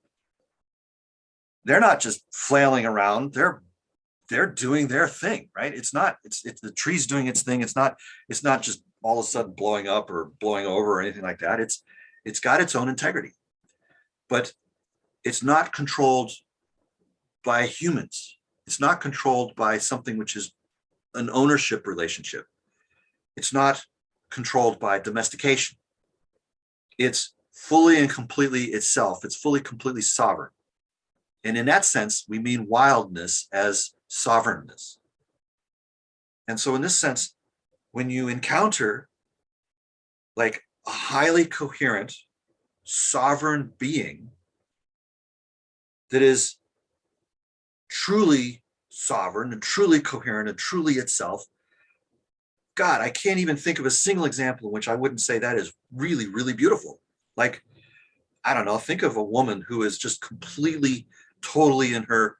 they're not just flailing around, they're doing their thing, right? It's the tree's doing its thing. It's not just all of a sudden blowing up or blowing over or anything like that. It's got its own integrity, but it's not controlled by humans. It's not controlled by something which is an ownership relationship. It's not controlled by domestication. It's fully and completely itself. It's fully, completely sovereign. And in that sense, we mean wildness as sovereignness. And so in this sense, when you encounter like a highly coherent, sovereign being that is truly sovereign and truly coherent and truly itself, God, I can't even think of a single example in which I wouldn't say that is really, really beautiful. Like, I don't know, think of a woman who is just completely, totally in her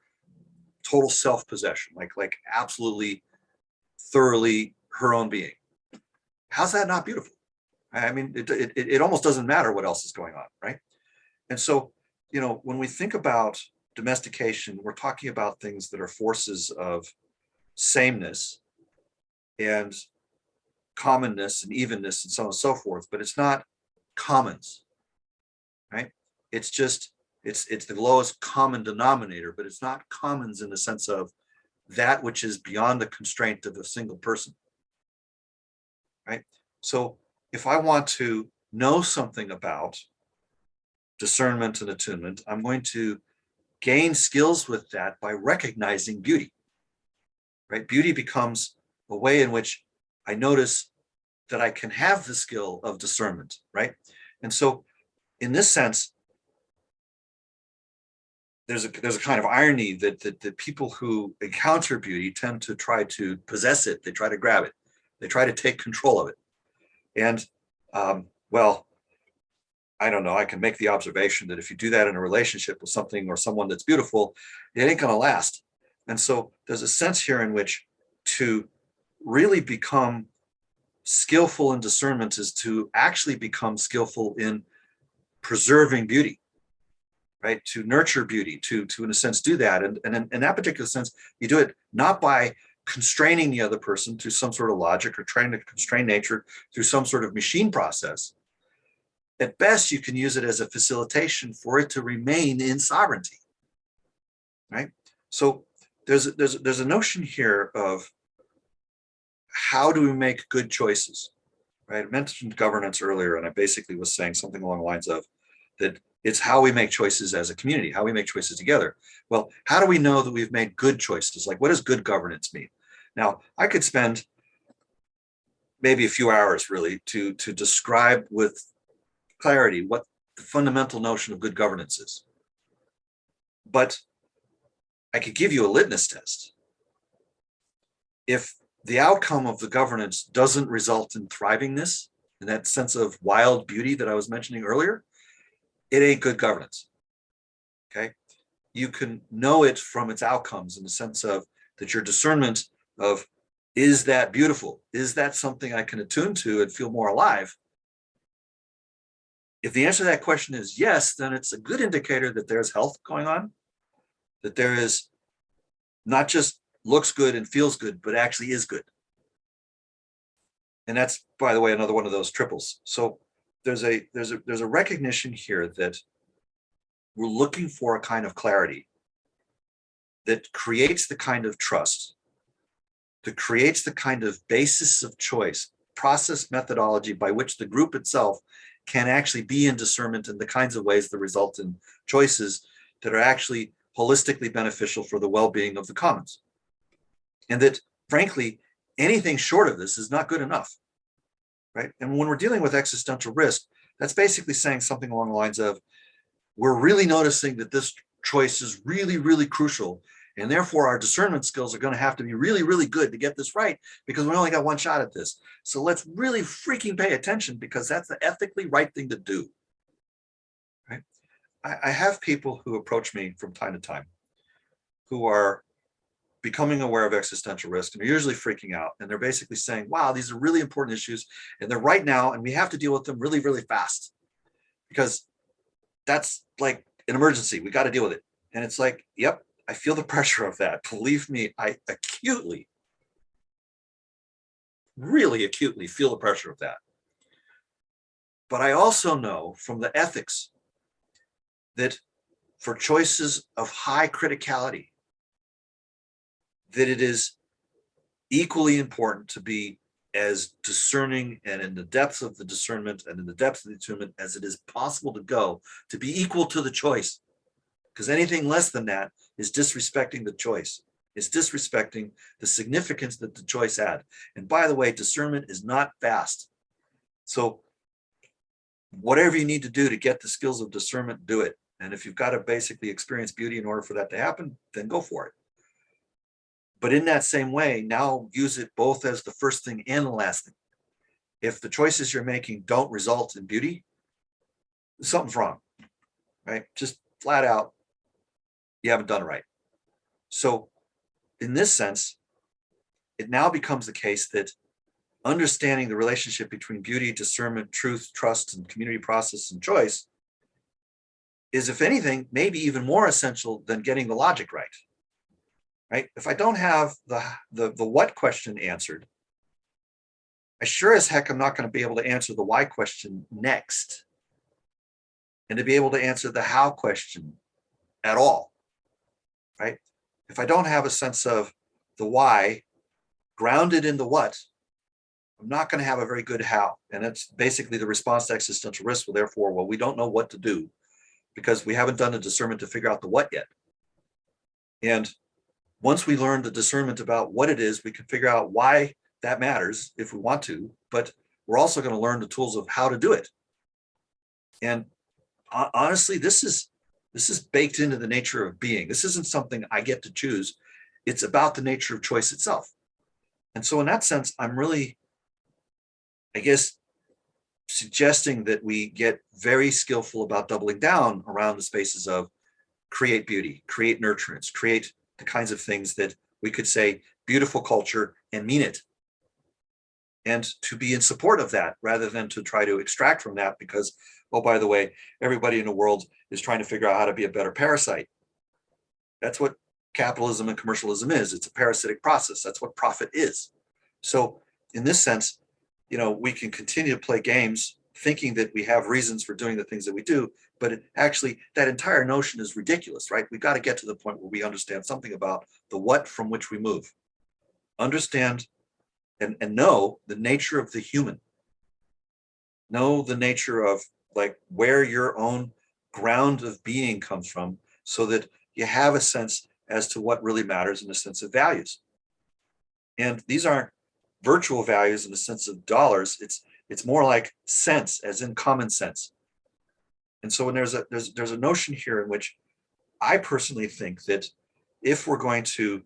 total self-possession, like absolutely, thoroughly her own being. How's that not beautiful? I mean, it almost doesn't matter what else is going on, right? And so, when we think about domestication, we're talking about things that are forces of sameness and commonness and evenness and so on and so forth, but it's not commons, right? It's just, it's the lowest common denominator, but it's not commons in the sense of that which is beyond the constraint of a single person, right? So if I want to know something about discernment and attunement, I'm going to gain skills with that by recognizing beauty, right? Beauty becomes a way in which I notice that I can have the skill of discernment, right? And so in this sense, there's a kind of irony that people who encounter beauty tend to try to possess it. They try to grab it. They try to take control of it. And well, I don't know, I can make the observation that if you do that in a relationship with something or someone that's beautiful, it ain't going to last. And so there's a sense here in which to really become skillful in discernment is to actually become skillful in preserving beauty, right? To nurture beauty, to in a sense do that. And in that particular sense, you do it not by constraining the other person through some sort of logic or trying to constrain nature through some sort of machine process. At best, you can use it as a facilitation for it to remain in sovereignty, right? So there's a notion here of how do we make good choices, right? I mentioned governance earlier, and I basically was saying something along the lines of that it's how we make choices as a community, how we make choices together. Well, how do we know that we've made good choices? Like, what does good governance mean? Now, I could spend maybe a few hours really to describe with clarity what the fundamental notion of good governance is. But I could give you a litmus test. If the outcome of the governance doesn't result in thrivingness, in that sense of wild beauty that I was mentioning earlier, it ain't good governance. Okay? You can know it from its outcomes in the sense of that your discernment of, is that beautiful? Is that something I can attune to and feel more alive? If the answer to that question is yes, then it's a good indicator that there's health going on, that there is not just looks good and feels good, but actually is good. And that's, by the way, another one of those triples. So there's a recognition here that we're looking for a kind of clarity that creates the kind of trust, that creates the kind of basis of choice, process methodology by which the group itself can actually be in discernment in the kinds of ways that result in choices that are actually holistically beneficial for the well-being of the commons. And that, frankly, anything short of this is not good enough, right? And when we're dealing with existential risk, that's basically saying something along the lines of, we're really noticing that this choice is really, really crucial, and therefore our discernment skills are going to have to be really, really good to get this right, because we only got one shot at this. So let's really freaking pay attention, because that's the ethically right thing to do, right? I have people who approach me from time to time who are becoming aware of existential risk, and they're usually freaking out, and they're basically saying, wow, these are really important issues, and they're right now, and we have to deal with them really, really fast, because that's like an emergency. We got to deal with it. And it's like, yep, I feel the pressure of that. Believe me, I acutely, really acutely feel the pressure of that. But I also know from the ethics that for choices of high criticality, that it is equally important to be as discerning and in the depths of the discernment and in the depths of the attunement as it is possible to go, to be equal to the choice. Because anything less than that is disrespecting the choice. It's disrespecting the significance that the choice had. And by the way, discernment is not fast. So whatever you need to do to get the skills of discernment, do it. And if you've got to basically experience beauty in order for that to happen, then go for it. But in that same way, now use it both as the first thing and the last thing. If the choices you're making don't result in beauty, something's wrong, right? Just flat out, you haven't done it right. So in this sense, it now becomes the case that understanding the relationship between beauty, discernment, truth, trust, and community process and choice is, if anything, maybe even more essential than getting the logic right. Right? If I don't have the what question answered, I sure as heck am not going to be able to answer the why question next, and to be able to answer the how question at all, right? If I don't have a sense of the why grounded in the what, I'm not going to have a very good how. And that's basically the response to existential risk. Well, therefore, well, we don't know what to do because we haven't done the discernment to figure out the what yet. And once we learn the discernment about what it is, we can figure out why that matters if we want to, but we're also going to learn the tools of how to do it. And honestly, this is baked into the nature of being. This isn't something I get to choose. It's about the nature of choice itself. And so in that sense, I'm really, I guess, suggesting that we get very skillful about doubling down around the spaces of create beauty, create nurturance, create the kinds of things that we could say beautiful culture and mean it. And to be in support of that rather than to try to extract from that because, oh, by the way, everybody in the world is trying to figure out how to be a better parasite. That's what capitalism and commercialism is. It's a parasitic process. That's what profit is. So in this sense, we can continue to play games thinking that we have reasons for doing the things that we do, but actually that entire notion is ridiculous, right? We've got to get to the point where we understand something about the what from which we move. Understand and know the nature of the human. Know the nature of like where your own ground of being comes from so that you have a sense as to what really matters and a sense of values. And these aren't virtual values in the sense of dollars. It's more like sense, as in common sense. And so when there's a notion here in which I personally think that if we're going to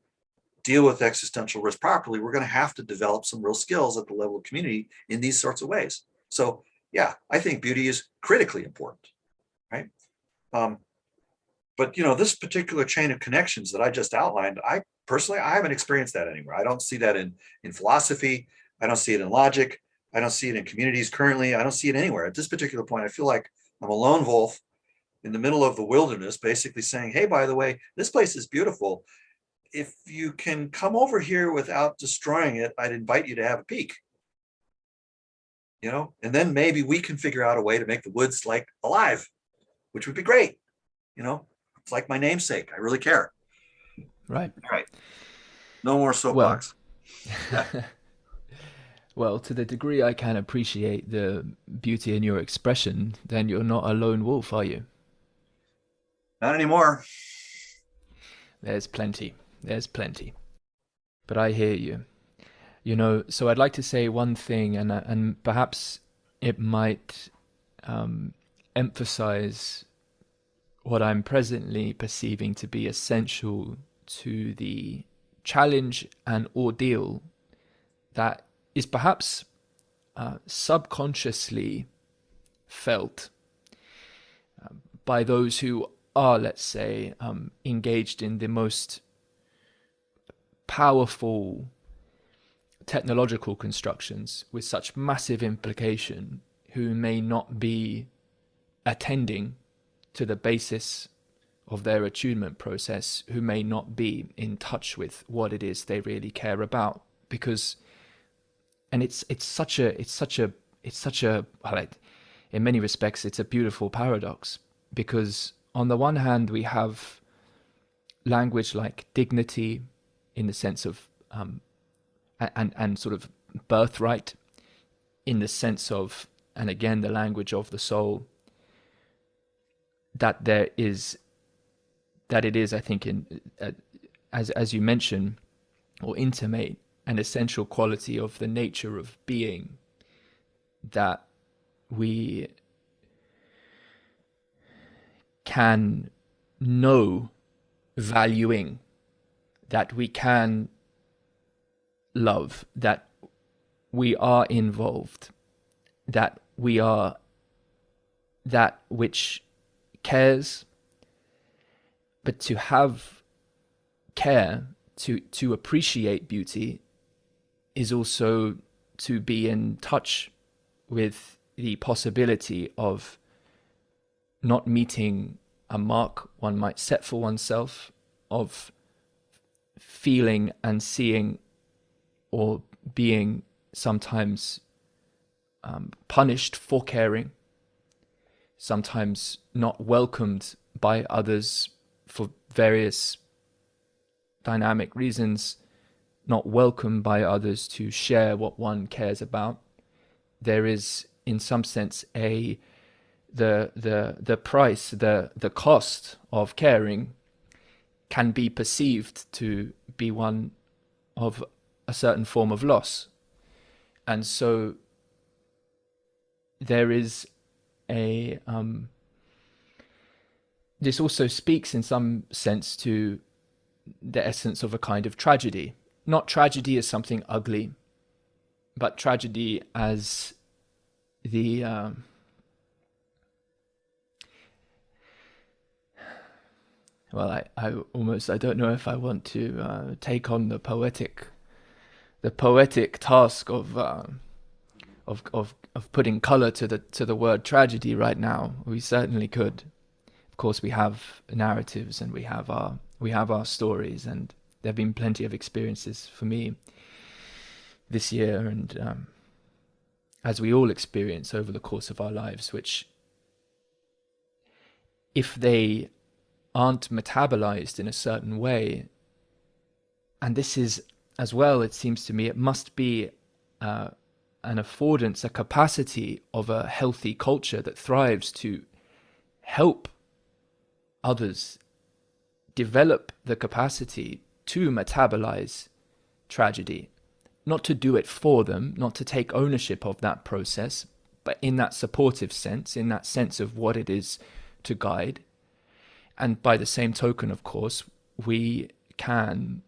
deal with existential risk properly, we're going to have to develop some real skills at the level of community in these sorts of ways. So yeah, I think beauty is critically important, right? But this particular chain of connections that I just outlined, I haven't experienced that anywhere. I don't see that in philosophy. I don't see it in logic. I don't see it in communities currently. I don't see it anywhere. At this particular point, I feel like I'm a lone wolf in the middle of the wilderness, basically saying, hey, by the way, this place is beautiful. If you can come over here without destroying it, I'd invite you to have a peek. And then maybe we can figure out a way to make the woods like alive, which would be great. It's like my namesake. I really care. Right. No more soapbox. Well, to the degree I can appreciate the beauty in your expression, then you're not a lone wolf, are you? Not anymore. There's plenty. But I hear you. So I'd like to say one thing, and perhaps it might emphasize what I'm presently perceiving to be essential to the challenge and ordeal that is perhaps subconsciously felt by those who are, let's say, engaged in the most powerful technological constructions with such massive implication, who may not be attending to the basis of their attunement process, who may not be in touch with what it is they really care about. Because, and it's such a well, in many respects it's a beautiful paradox, because on the one hand we have language like dignity in the sense of and sort of birthright in the sense of, and again the language of the soul, that it is, I think, in as you mention or intimate, an essential quality of the nature of being, that we can know valuing, that we can love, that we are involved, that we are that which cares. But to have care, to appreciate beauty, is also to be in touch with the possibility of not meeting a mark one might set for oneself, of feeling and seeing or being sometimes punished for caring, sometimes not welcomed by others for various dynamic reasons, not welcomed by others to share what one cares about. There is, in some sense, the price, the cost of caring can be perceived to be one of a certain form of loss. And so there is this also speaks in some sense to the essence of a kind of tragedy. Not tragedy as something ugly, but tragedy as the well, I don't know if I want to take on the poetic task of putting color to the word tragedy right now. We certainly could. Of course, we have narratives and we have our stories, and there have been plenty of experiences for me this year, and as we all experience over the course of our lives, which, if they aren't metabolized in a certain way, and this is as well, it seems to me, it must be an affordance, a capacity of a healthy culture that thrives to help others develop the capacity to metabolize tragedy, not to do it for them, not to take ownership of that process, but in that supportive sense, in that sense of what it is to guide. And by the same token, of course, we can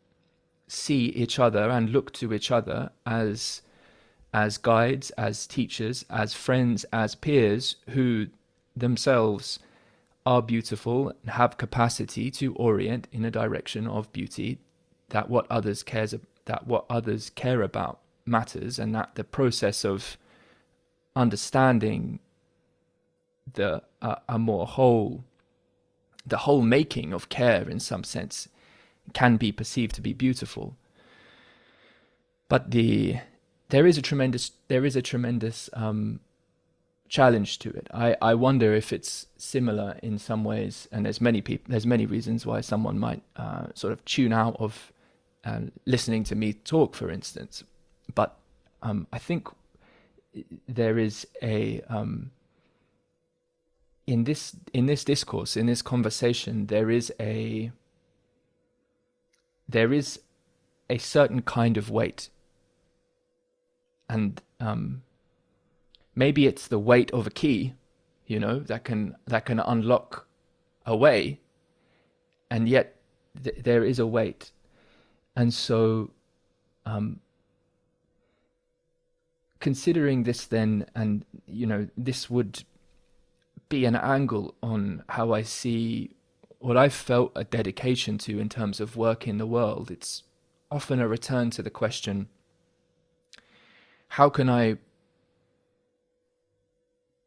see each other and look to each other as guides, as teachers, as friends, as peers who themselves are beautiful and have capacity to orient in a direction of beauty, that what others care about matters, and that the process of understanding the whole making of care in some sense can be perceived to be beautiful. But there is a tremendous challenge to it. I wonder if it's similar in some ways, and there's many reasons why someone might sort of tune out of listening to me talk, for instance. But I think there is a in this discourse, in this conversation, there is a certain kind of weight, and maybe it's the weight of a key, that can unlock a way, and yet there is a weight. And so considering this then, and this would be an angle on how I see what I've felt a dedication to in terms of work in the world. It's often a return to the question, how can I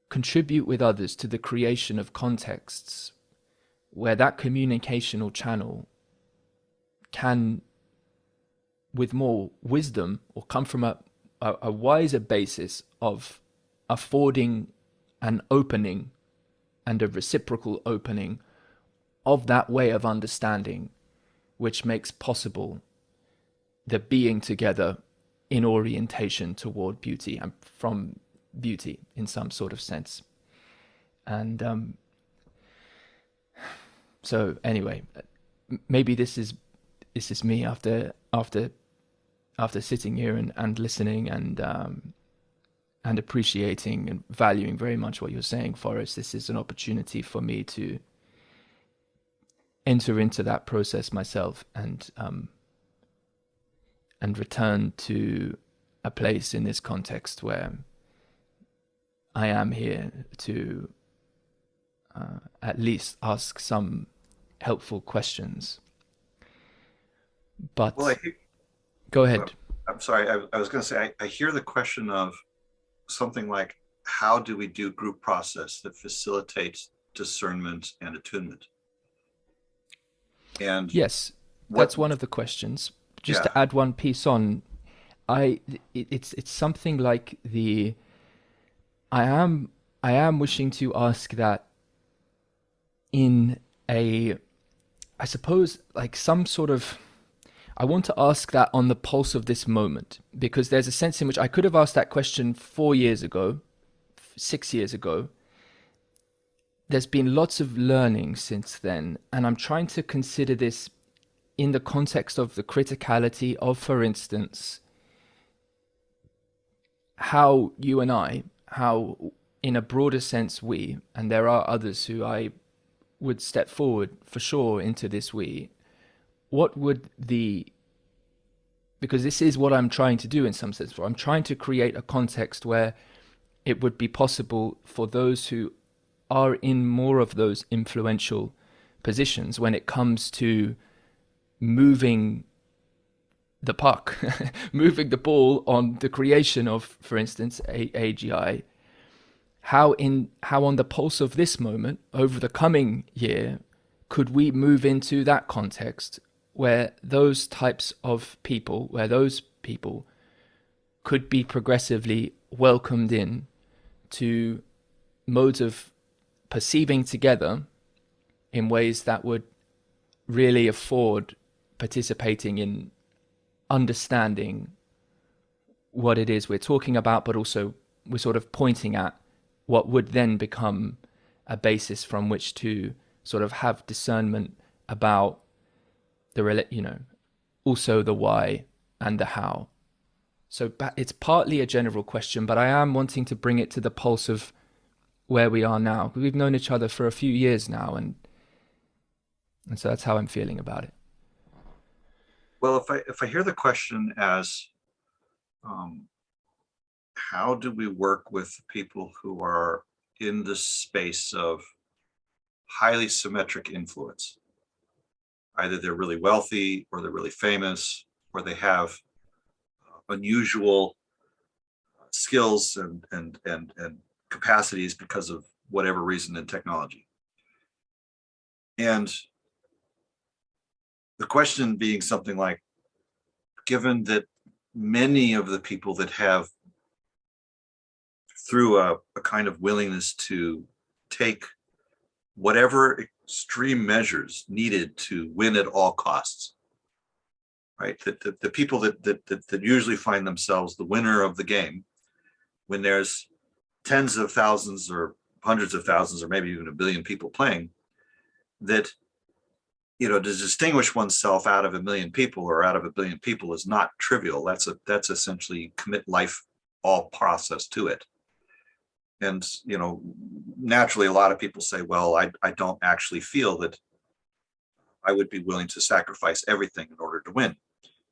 contribute with others to the creation of contexts where that communicational channel can, with more wisdom, or come from a wiser basis of affording an opening and a reciprocal opening of that way of understanding, which makes possible the being together in orientation toward beauty and from beauty in some sort of sense. And so anyway, maybe this is me after sitting here and listening and appreciating and valuing very much what you're saying, Forrest. This is an opportunity for me to enter into that process myself and return to a place in this context where I am here to at least ask some helpful questions. But go ahead. I'm sorry. I was going to say, I hear the question of something like, how do we do group process that facilitates discernment and attunement? And yes, that's one of the questions. Just to add one piece on, it's something like I am wishing to ask that in I suppose, like some sort of, I want to ask that on the pulse of this moment, because there's a sense in which I could have asked that question 4 years ago, 6 years ago. There's been lots of learning since then, and I'm trying to consider this in the context of the criticality of, for instance, how you and I, how in a broader sense we, and there are others who I would step forward for sure into this we, what would because this is what I'm trying to do in some sense, I'm trying to create a context where it would be possible for those who are in more of those influential positions when it comes to moving the puck, moving the ball on the creation of, for instance, AGI, how on the pulse of this moment over the coming year could we move into that context where those types of people, where those people could be progressively welcomed in to modes of perceiving together in ways that would really afford participating in understanding what it is we're talking about, but also we're sort of pointing at what would then become a basis from which to sort of have discernment about the also the why and the how. So it's partly a general question, but I am wanting to bring it to the pulse of where we are now. We've known each other for a few years now, and so that's how I'm feeling about it. Well, if I hear the question as how do we work with people who are in the space of highly symmetric influence? Either they're really wealthy, or they're really famous, or they have unusual skills and capacities because of whatever reason in technology. And the question being something like, given that many of the people that have, through a kind of willingness to take whatever extreme measures needed to win at all costs, right? The people that usually find themselves the winner of the game when there's tens of thousands or hundreds of thousands or maybe even a billion people playing, that, you know, to distinguish oneself out of a million people or out of a billion people is not trivial. That's essentially commit life all process to it. And, you know, naturally, a lot of people say, well, I don't actually feel that I would be willing to sacrifice everything in order to win.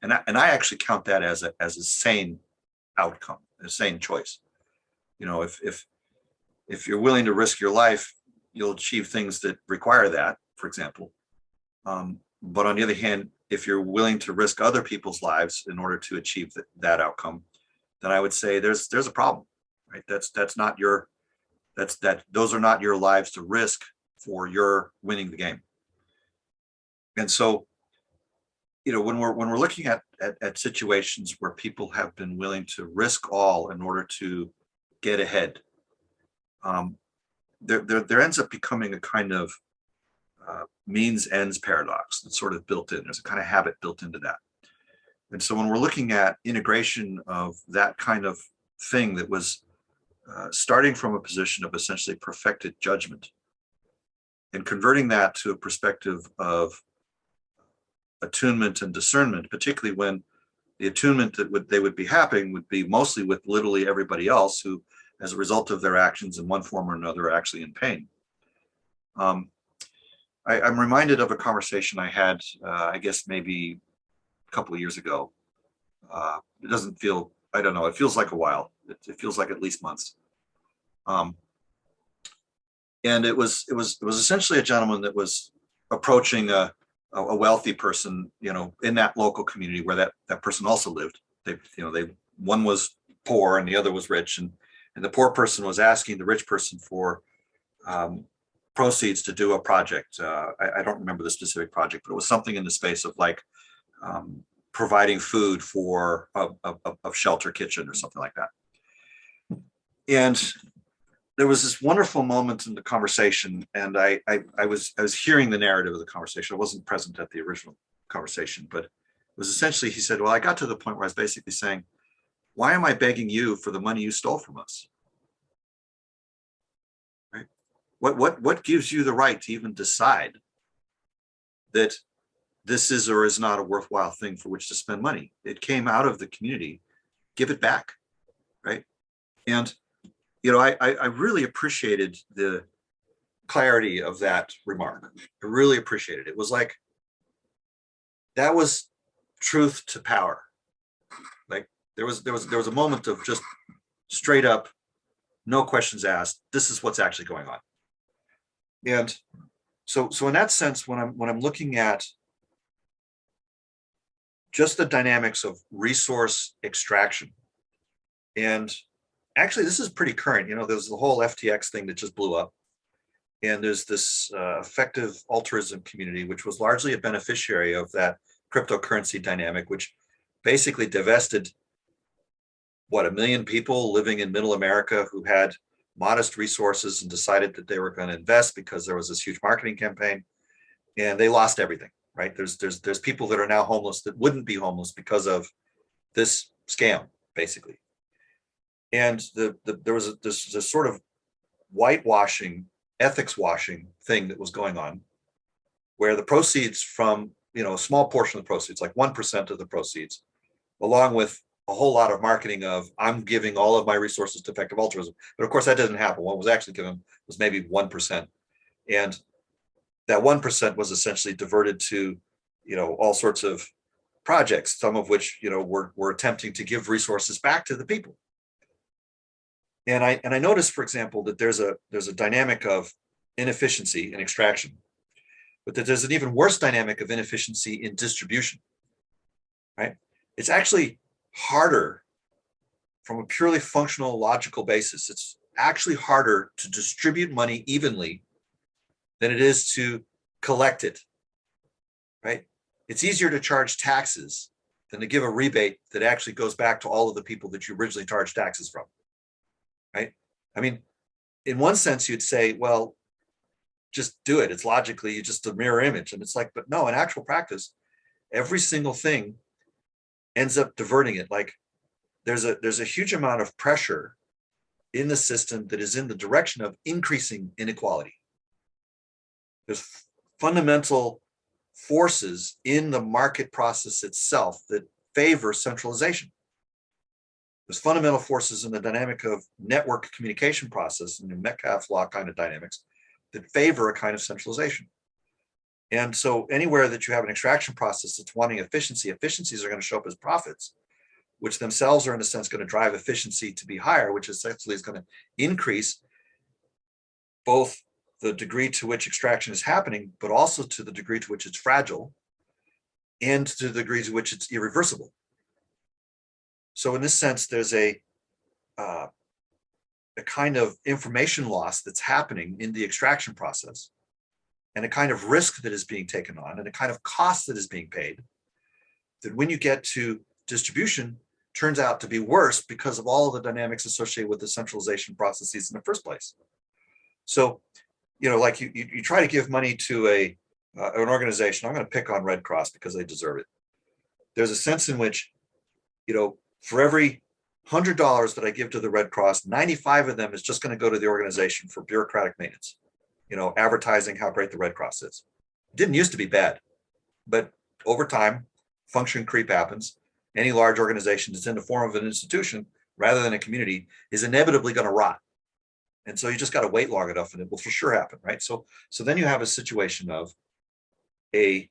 And I actually count that as a sane outcome, a sane choice. You know, if you're willing to risk your life, you'll achieve things that require that, for example. But on the other hand, if you're willing to risk other people's lives in order to achieve that outcome, then I would say there's a problem. Right? Those are not your lives to risk for your winning the game. And so, you know, when we're looking at situations where people have been willing to risk all in order to get ahead, there ends up becoming a kind of means ends paradox that's sort of built in. There's a kind of habit built into that. And so when we're looking at integration of that kind of thing that was starting from a position of essentially perfected judgment and converting that to a perspective of attunement and discernment, particularly when the attunement that they would be happening would be mostly with literally everybody else who, as a result of their actions in one form or another, are actually in pain. I'm reminded of a conversation I had, I guess maybe a couple of years ago. It doesn't feel, I don't know, it feels like a while. It feels like at least months. And it was essentially a gentleman that was approaching a wealthy person, you know, in that local community where that person also lived. One was poor and the other was rich, and the poor person was asking the rich person for proceeds to do a project. I don't remember the specific project, but it was something in the space of like providing food for a shelter kitchen or something like that. And there was this wonderful moment in the conversation, and I was hearing the narrative of the conversation. I wasn't present at the original conversation, but it was essentially, he said, well, I got to the point where I was basically saying, why am I begging you for the money you stole from us? Right? What gives you the right to even decide that this is or is not a worthwhile thing for which to spend money? It came out of the community. Give it back, right? And you know, I really appreciated the clarity of that remark. I really appreciated it. It was like, that was truth to power. Like there was a moment of just straight up, no questions asked. This is what's actually going on. And so in that sense, when I'm looking at just the dynamics of resource extraction, and actually, this is pretty current. You know, there's the whole FTX thing that just blew up. And there's this effective altruism community, which was largely a beneficiary of that cryptocurrency dynamic, which basically divested, 1 million people living in middle America who had modest resources and decided that they were going to invest because there was this huge marketing campaign, and they lost everything, right? There's people that are now homeless that wouldn't be homeless because of this scam, basically. And there was this sort of whitewashing, ethics washing thing that was going on, where the proceeds from, you know, a small portion of the proceeds, like 1% of the proceeds, along with a whole lot of marketing of I'm giving all of my resources to effective altruism. But of course that doesn't happen. What was actually given was maybe 1%. And that 1% was essentially diverted to, all sorts of projects, some of which, were attempting to give resources back to the people. And I noticed, for example, that there's a dynamic of inefficiency in extraction, but that there's an even worse dynamic of inefficiency in distribution, right? It's actually harder from a purely functional, logical basis. It's actually harder to distribute money evenly than it is to collect it, right? It's easier to charge taxes than to give a rebate that actually goes back to all of the people that you originally charged taxes from, right? I mean, in one sense, you'd say, well, just do it. It's logically just a mirror image. And it's like, but no, in actual practice, every single thing ends up diverting it. Like there's a huge amount of pressure in the system that is in the direction of increasing inequality. There's fundamental forces in the market process itself that favor centralization. There's fundamental forces in the dynamic of network communication process and the Metcalfe's law kind of dynamics that favor a kind of centralization. And so anywhere that you have an extraction process that's wanting efficiency, efficiencies are going to show up as profits, which themselves are in a sense going to drive efficiency to be higher, which essentially is going to increase both the degree to which extraction is happening, but also to the degree to which it's fragile and to the degree to which it's irreversible. So in this sense, there's a kind of information loss that's happening in the extraction process, and a kind of risk that is being taken on, and a kind of cost that is being paid, that when you get to distribution, turns out to be worse because of all of the dynamics associated with the centralization processes in the first place. So, like you try to give money to an organization. I'm going to pick on Red Cross because they deserve it. There's a sense in which, for every $100 that I give to the Red Cross, 95 of them is just going to go to the organization for bureaucratic maintenance, advertising how great the Red Cross is. It didn't used to be bad, but over time, function creep happens. Any large organization that's in the form of an institution rather than a community is inevitably going to rot. And so you just got to wait long enough and it will for sure happen, right? So then you have a situation of a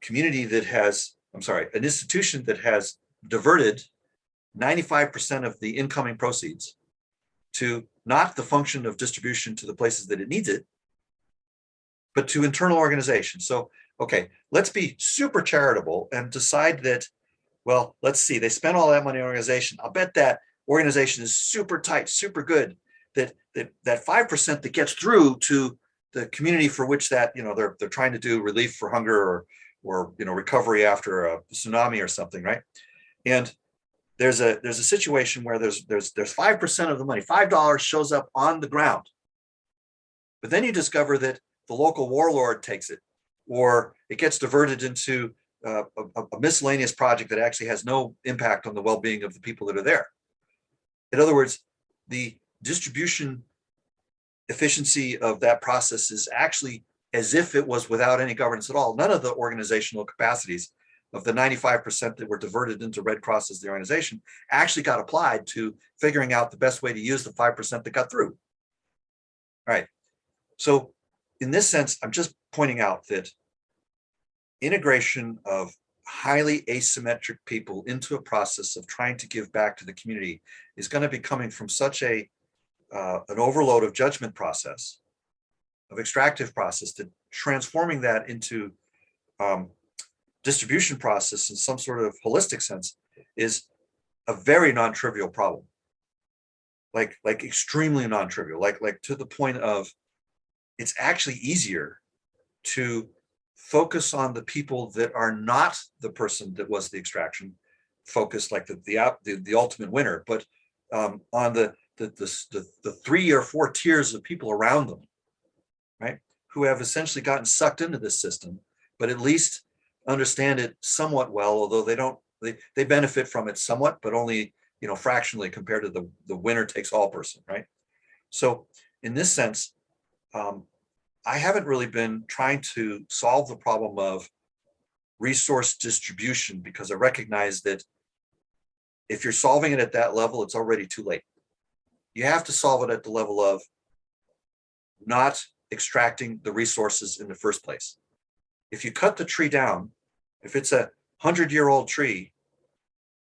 community that has, an institution that has diverted 95% of the incoming proceeds to not the function of distribution to the places that it needs it, but to internal organization. So, okay, let's be super charitable and decide that, well, let's see, they spent all that money on organization. I'll bet that organization is super tight, super good, that 5% that gets through to the community for which that, they're trying to do relief for hunger or recovery after a tsunami or something, right? And there's a situation where there's 5% of the money, $5 shows up on the ground. But then you discover that the local warlord takes it, or it gets diverted into a miscellaneous project that actually has no impact on the well-being of the people that are there. In other words, the distribution efficiency of that process is actually as if it was without any governance at all. None of the organizational capacities of the 95% that were diverted into Red Cross as the organization actually got applied to figuring out the best way to use the 5% that got through. All right. So in this sense, I'm just pointing out that integration of highly asymmetric people into a process of trying to give back to the community is going to be coming from such an overload of judgment process, of extractive process, that transforming that into distribution process in some sort of holistic sense is a very non-trivial problem, like extremely non-trivial, like to the point of it's actually easier to focus on the people that are not the person that was the extraction, focus like the ultimate winner, but on the 3 or 4 tiers of people around them, right, who have essentially gotten sucked into this system, but at least understand it somewhat well, although they benefit from it somewhat, but only fractionally compared to the winner takes all person, right? So in this sense, I haven't really been trying to solve the problem of resource distribution because I recognize that if you're solving it at that level, it's already too late. You have to solve it at the level of not extracting the resources in the first place. If you cut the tree down, if it's a 100-year-old tree,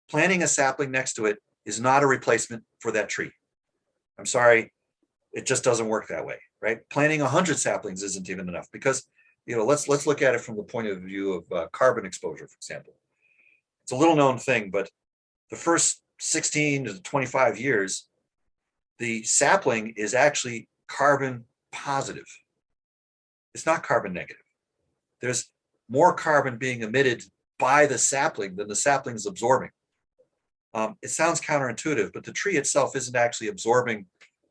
planting a sapling next to it is not a replacement for that tree. I'm sorry, it just doesn't work that way, right? Planting 100 saplings isn't even enough because, let's look at it from the point of view of carbon exposure, for example. It's a little known thing, but the first 16 to 25 years, the sapling is actually carbon positive. It's not carbon negative. There's more carbon being emitted by the sapling than the sapling is absorbing. It sounds counterintuitive, but the tree itself isn't actually absorbing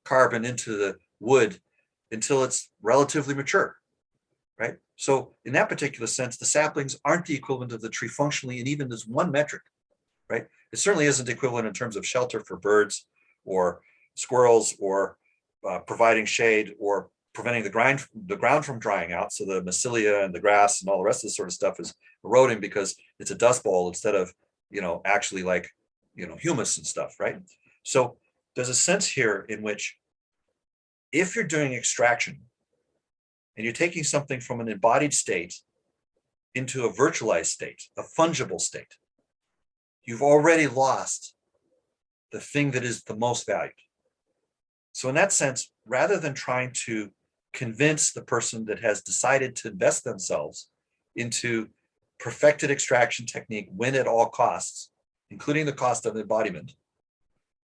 carbon into the wood until it's relatively mature, right? So in that particular sense, the saplings aren't the equivalent of the tree functionally, and even as one metric, right? It certainly isn't equivalent in terms of shelter for birds or squirrels, or providing shade, or preventing the ground from drying out, so the mycelia and the grass and all the rest of this sort of stuff is eroding because it's a dust bowl instead of actually like humus and stuff, right? So there's a sense here in which if you're doing extraction and you're taking something from an embodied state into a virtualized state, a fungible state, you've already lost the thing that is the most valued. So in that sense, rather than trying to convince the person that has decided to invest themselves into perfected extraction technique, win at all costs, including the cost of embodiment,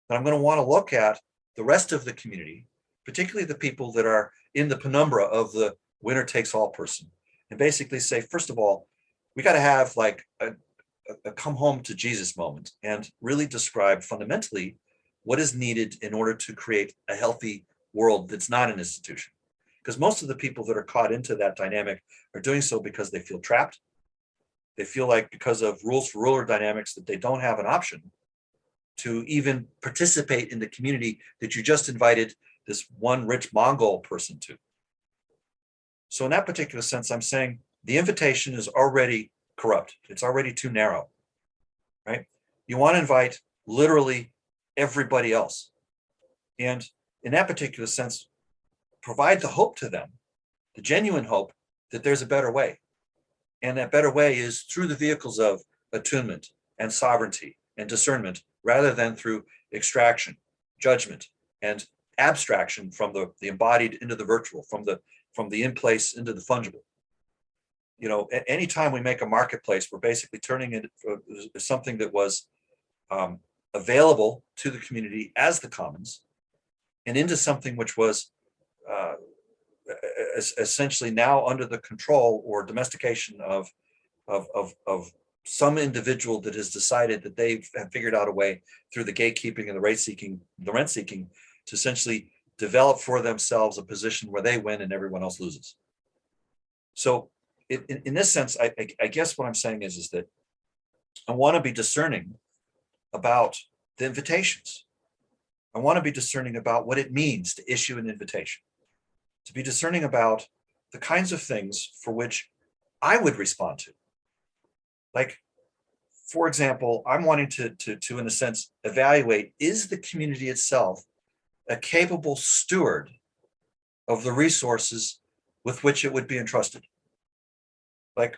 then I'm going to want to look at the rest of the community, particularly the people that are in the penumbra of the winner takes all person, and basically say, first of all, we got to have like a come home to Jesus moment and really describe fundamentally what is needed in order to create a healthy world that's not an institution. Because most of the people that are caught into that dynamic are doing so because they feel trapped. They feel like because of rules for ruler dynamics that they don't have an option to even participate in the community that you just invited this one rich Mongol person to. So in that particular sense, I'm saying the invitation is already corrupt. It's already too narrow, right? You want to invite literally everybody else. And in that particular sense, provide the hope to them, the genuine hope that there's a better way. And that better way is through the vehicles of attunement and sovereignty and discernment, rather than through extraction, judgment, and abstraction from the embodied into the virtual, from the in place into the fungible. Anytime we make a marketplace, we're basically turning it something that was available to the community as the commons, and into something which was essentially now under the control or domestication of some individual that has decided that they have figured out a way through the gatekeeping and the rent seeking to essentially develop for themselves a position where they win and everyone else loses. So in this sense, I guess what I'm saying is that I want to be discerning about the invitations. I want to be discerning about what it means to issue an invitation, to be discerning about the kinds of things for which I would respond to. Like, for example, I'm wanting to in a sense, evaluate, is the community itself a capable steward of the resources with which it would be entrusted? Like,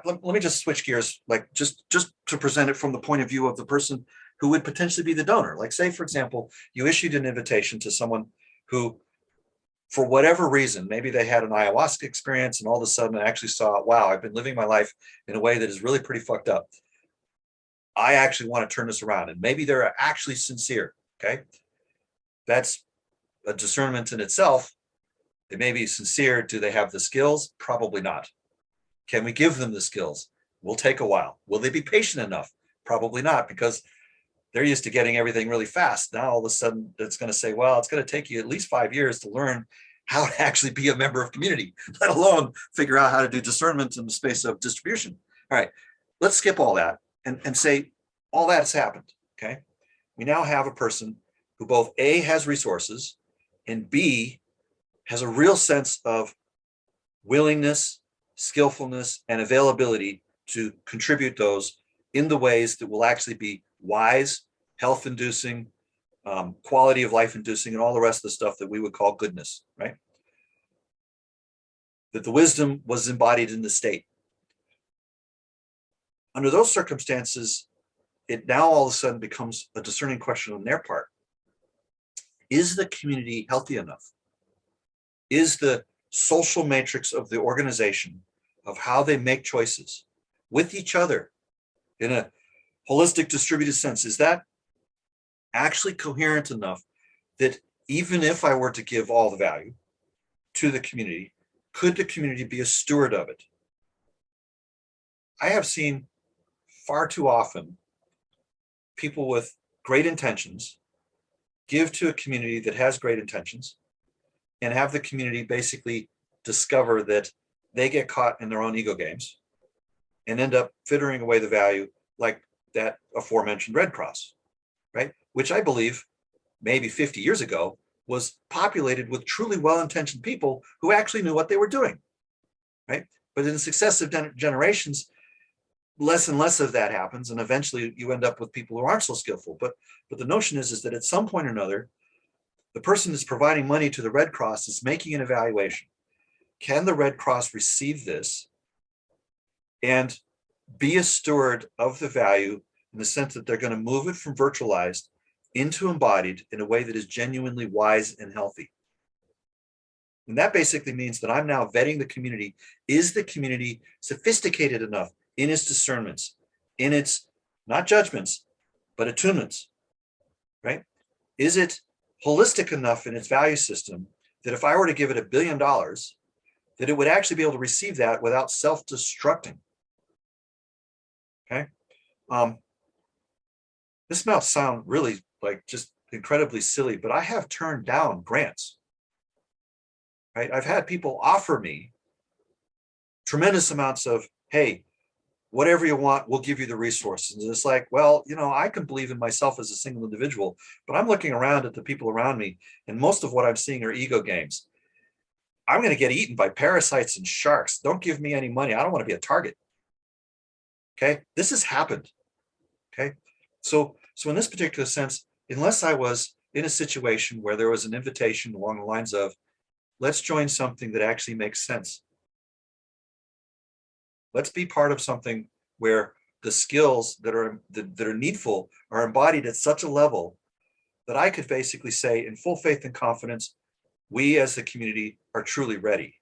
let me just switch gears, like just to present it from the point of view of the person who would potentially be the donor. Like, say, for example, you issued an invitation to someone who, for whatever reason, maybe they had an ayahuasca experience and all of a sudden I actually saw, wow, I've been living my life in a way that is really pretty fucked up. I actually want to turn this around. And maybe they're actually sincere, okay? That's a discernment in itself. They may be sincere. Do they have the skills? Probably not. Can we give them the skills? Will take a while. Will they be patient enough? Probably not, because they're used to getting everything really fast. Now all of a sudden it's going to say, well, it's going to take you at least 5 years to learn how to actually be a member of community, let alone figure out how to do discernment in the space of distribution. All right, let's skip all that and say all that has happened, okay? We now have a person who both A, has resources, and B, has a real sense of willingness, skillfulness, and availability to contribute those in the ways that will actually be wise, health-inducing, quality of life-inducing, and all the rest of the stuff that we would call goodness, right? That the wisdom was embodied in the state. Under those circumstances, it now all of a sudden becomes a discerning question on their part. Is the community healthy enough? Is the social matrix of the organization, of how they make choices with each other in a holistic distributed sense, is that actually coherent enough that even if I were to give all the value to the community, could the community be a steward of it? I have seen far too often people with great intentions give to a community that has great intentions and have the community basically discover that they get caught in their own ego games and end up frittering away the value, like that aforementioned Red Cross, right? Which I believe maybe 50 years ago was populated with truly well-intentioned people who actually knew what they were doing, right? But in successive generations, less and less of that happens, and eventually you end up with people who aren't so skillful. But the notion is that at some point or another, the person that's providing money to the Red Cross is making an evaluation. Can the Red Cross receive this and be a steward of the value in the sense that they're going to move it from virtualized into embodied in a way that is genuinely wise and healthy? And that basically means that I'm now vetting the community. Is the community sophisticated enough in its discernments, in its not judgments, but attunements, right? Is it holistic enough in its value system that if I were to give it $1 billion, that it would actually be able to receive that without self-destructing? Okay. This might sound really like just incredibly silly, but I have turned down grants, right? I've had people offer me tremendous amounts of, hey, whatever you want, we'll give you the resources. And it's like, well, you know, I can believe in myself as a single individual, but I'm looking around at the people around me, and most of what I'm seeing are ego games. I'm going to get eaten by parasites and sharks. Don't give me any money. I don't want to be a target. Okay, this has happened. Okay, so in this particular sense, unless I was in a situation where there was an invitation along the lines of, let's join something that actually makes sense. Let's be part of something where the skills that are needful are embodied at such a level that I could basically say in full faith and confidence, we as the community are truly ready.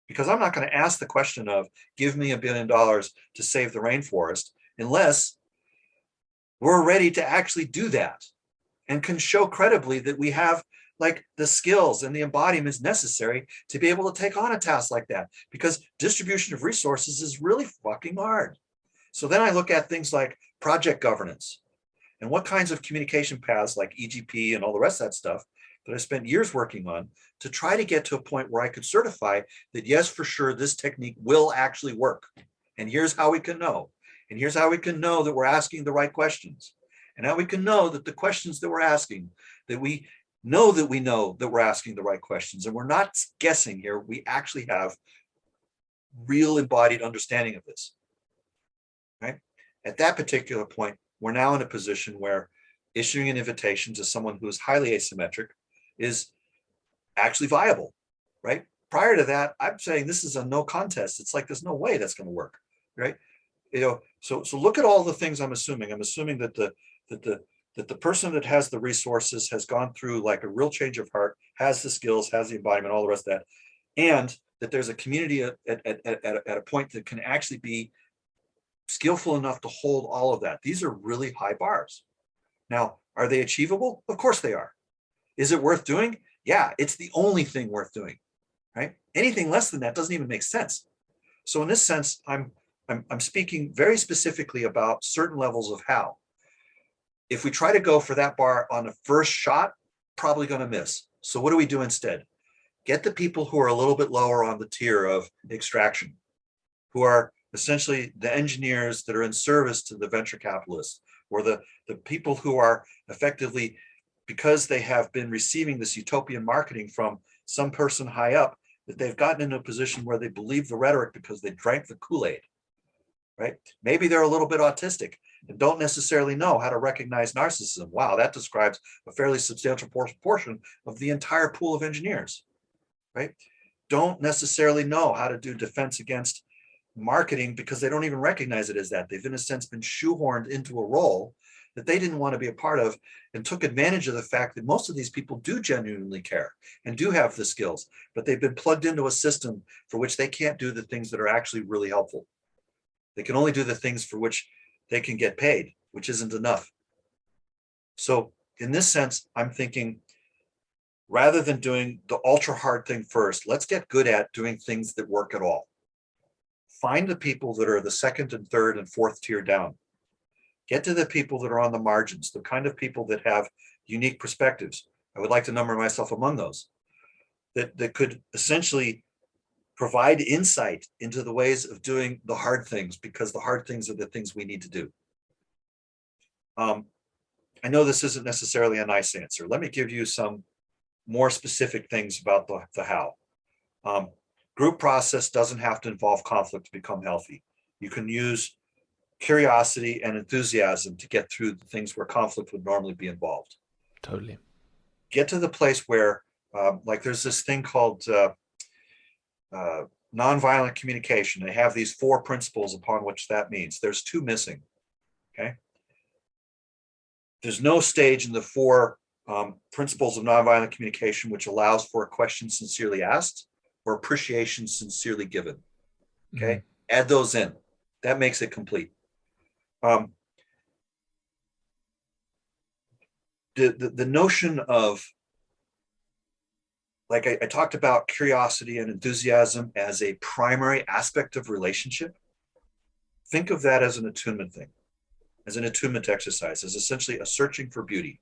Because I'm not going to ask the question of, give me $1 billion to save the rainforest, unless we're ready to actually do that and can show credibly that we have like the skills and the embodiments necessary to be able to take on a task like that, because distribution of resources is really fucking hard. So then I look at things like project governance and what kinds of communication paths like EGP and all the rest of that stuff that I spent years working on to try to get to a point where I could certify that, yes, for sure, this technique will actually work. And here's how we can know. And here's how we can know that we're asking the right questions. And how we can know that the questions that we're asking, that we know that we're asking the right questions. And we're not guessing here. We actually have real embodied understanding of this, right? At that particular point, we're now in a position where issuing an invitation to someone who is highly asymmetric is actually viable, right? Prior to that, I'm saying this is a no contest. It's like, there's no way that's going to work, right? You know, so look at all the things I'm assuming. I'm assuming that the person that has the resources has gone through like a real change of heart, has the skills, has the embodiment, all the rest of that, and that there's a community at a point that can actually be skillful enough to hold all of that. These are really high bars. Now, are they achievable? Of course they are. Is it worth doing? Yeah, it's the only thing worth doing, right? Anything less than that doesn't even make sense. So in this sense, I'm speaking very specifically about certain levels of how. If we try to go for that bar on the first shot, probably going to miss. So what do we do instead? Get the people who are a little bit lower on the tier of extraction, who are essentially the engineers that are in service to the venture capitalists, or the people who are effectively, because they have been receiving this utopian marketing from some person high up, that they've gotten into a position where they believe the rhetoric because they drank the Kool-Aid, right? Maybe they're a little bit autistic. and don't necessarily know how to recognize narcissism. Wow, that describes a fairly substantial portion of the entire pool of engineers, right? Don't necessarily know how to do defense against marketing because they don't even recognize it as that. They've in a sense been shoehorned into a role that they didn't want to be a part of, and took advantage of the fact that most of these people do genuinely care and do have the skills, but they've been plugged into a system for which they can't do the things that are actually really helpful. They can only do the things for which they can get paid, which isn't enough. So in this sense, I'm thinking, rather than doing the ultra hard thing first, let's get good at doing things that work at all. Find the people that are the second and third and fourth tier down. Get to the people that are on the margins, the kind of people that have unique perspectives. I would like to number myself among those, that could essentially provide insight into the ways of doing the hard things, because the hard things are the things we need to do. I know this isn't necessarily a nice answer. Let me give you some more specific things about the how. Group process doesn't have to involve conflict to become healthy. You can use curiosity and enthusiasm to get through the things where conflict would normally be involved. Totally. Get to the place where, like there's this thing called nonviolent communication. They have these 4 principles upon which that means. There's 2 missing, okay? There's no stage in the 4 principles of nonviolent communication which allows for a question sincerely asked or appreciation sincerely given, okay? Mm-hmm. Add those in. That makes it complete. The notion of, like I talked about curiosity and enthusiasm as a primary aspect of relationship. Think of that as an attunement thing, as an attunement exercise, as essentially a searching for beauty.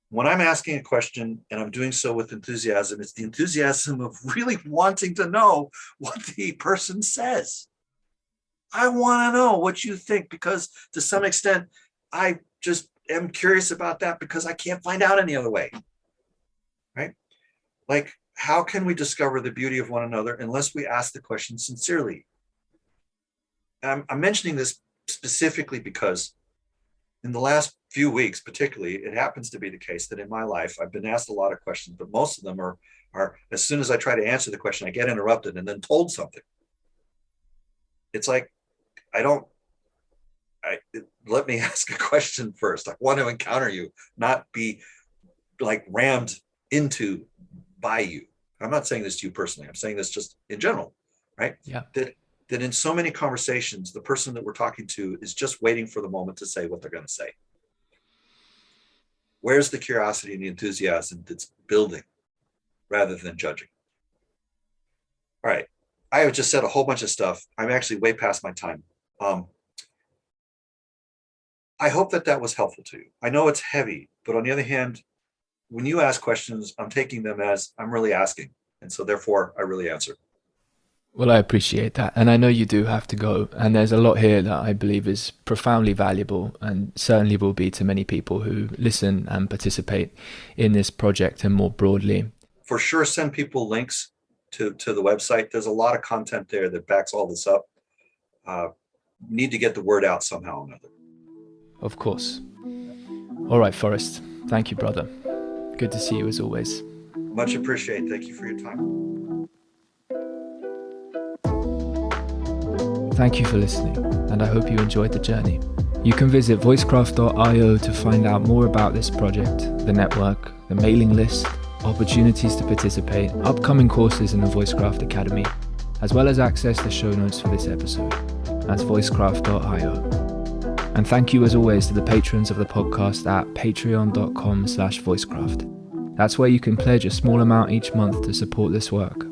When I'm asking a question and I'm doing so with enthusiasm, it's the enthusiasm of really wanting to know what the person says. I want to know what you think, because to some extent, I just am curious about that because I can't find out any other way, right? Like, how can we discover the beauty of one another unless we ask the question sincerely? I'm mentioning this specifically because in the last few weeks, particularly, it happens to be the case that in my life, I've been asked a lot of questions, but most of them are as soon as I try to answer the question, I get interrupted and then told something. It's like, let me ask a question first. I want to encounter you, not be like rammed into by you. I'm not saying this to you personally. I'm saying this just in general, right? Yeah. That in so many conversations, the person that we're talking to is just waiting for the moment to say what they're going to say. Where's the curiosity and the enthusiasm that's building rather than judging? All right. I have just said a whole bunch of stuff. I'm actually way past my time. I hope that was helpful to you. I know it's heavy, but on the other hand, when you ask questions, I'm taking them as I'm really asking. And so therefore, I really answer. Well, I appreciate that. And I know you do have to go. And there's a lot here that I believe is profoundly valuable and certainly will be to many people who listen and participate in this project and more broadly. For sure, send people links to the website. There's a lot of content there that backs all this up. Need to get the word out somehow or another. Of course. All right, Forrest. Thank you, brother. Good to see you as always. Much appreciated. Thank you for your time. Thank you for listening, and I hope you enjoyed the journey. You can visit voicecraft.io to find out more about this project, the network, the mailing list, opportunities to participate, upcoming courses in the Voicecraft Academy, as well as access to show notes for this episode. That's voicecraft.io. And thank you as always to the patrons of the podcast at patreon.com/voicecraft. That's where you can pledge a small amount each month to support this work.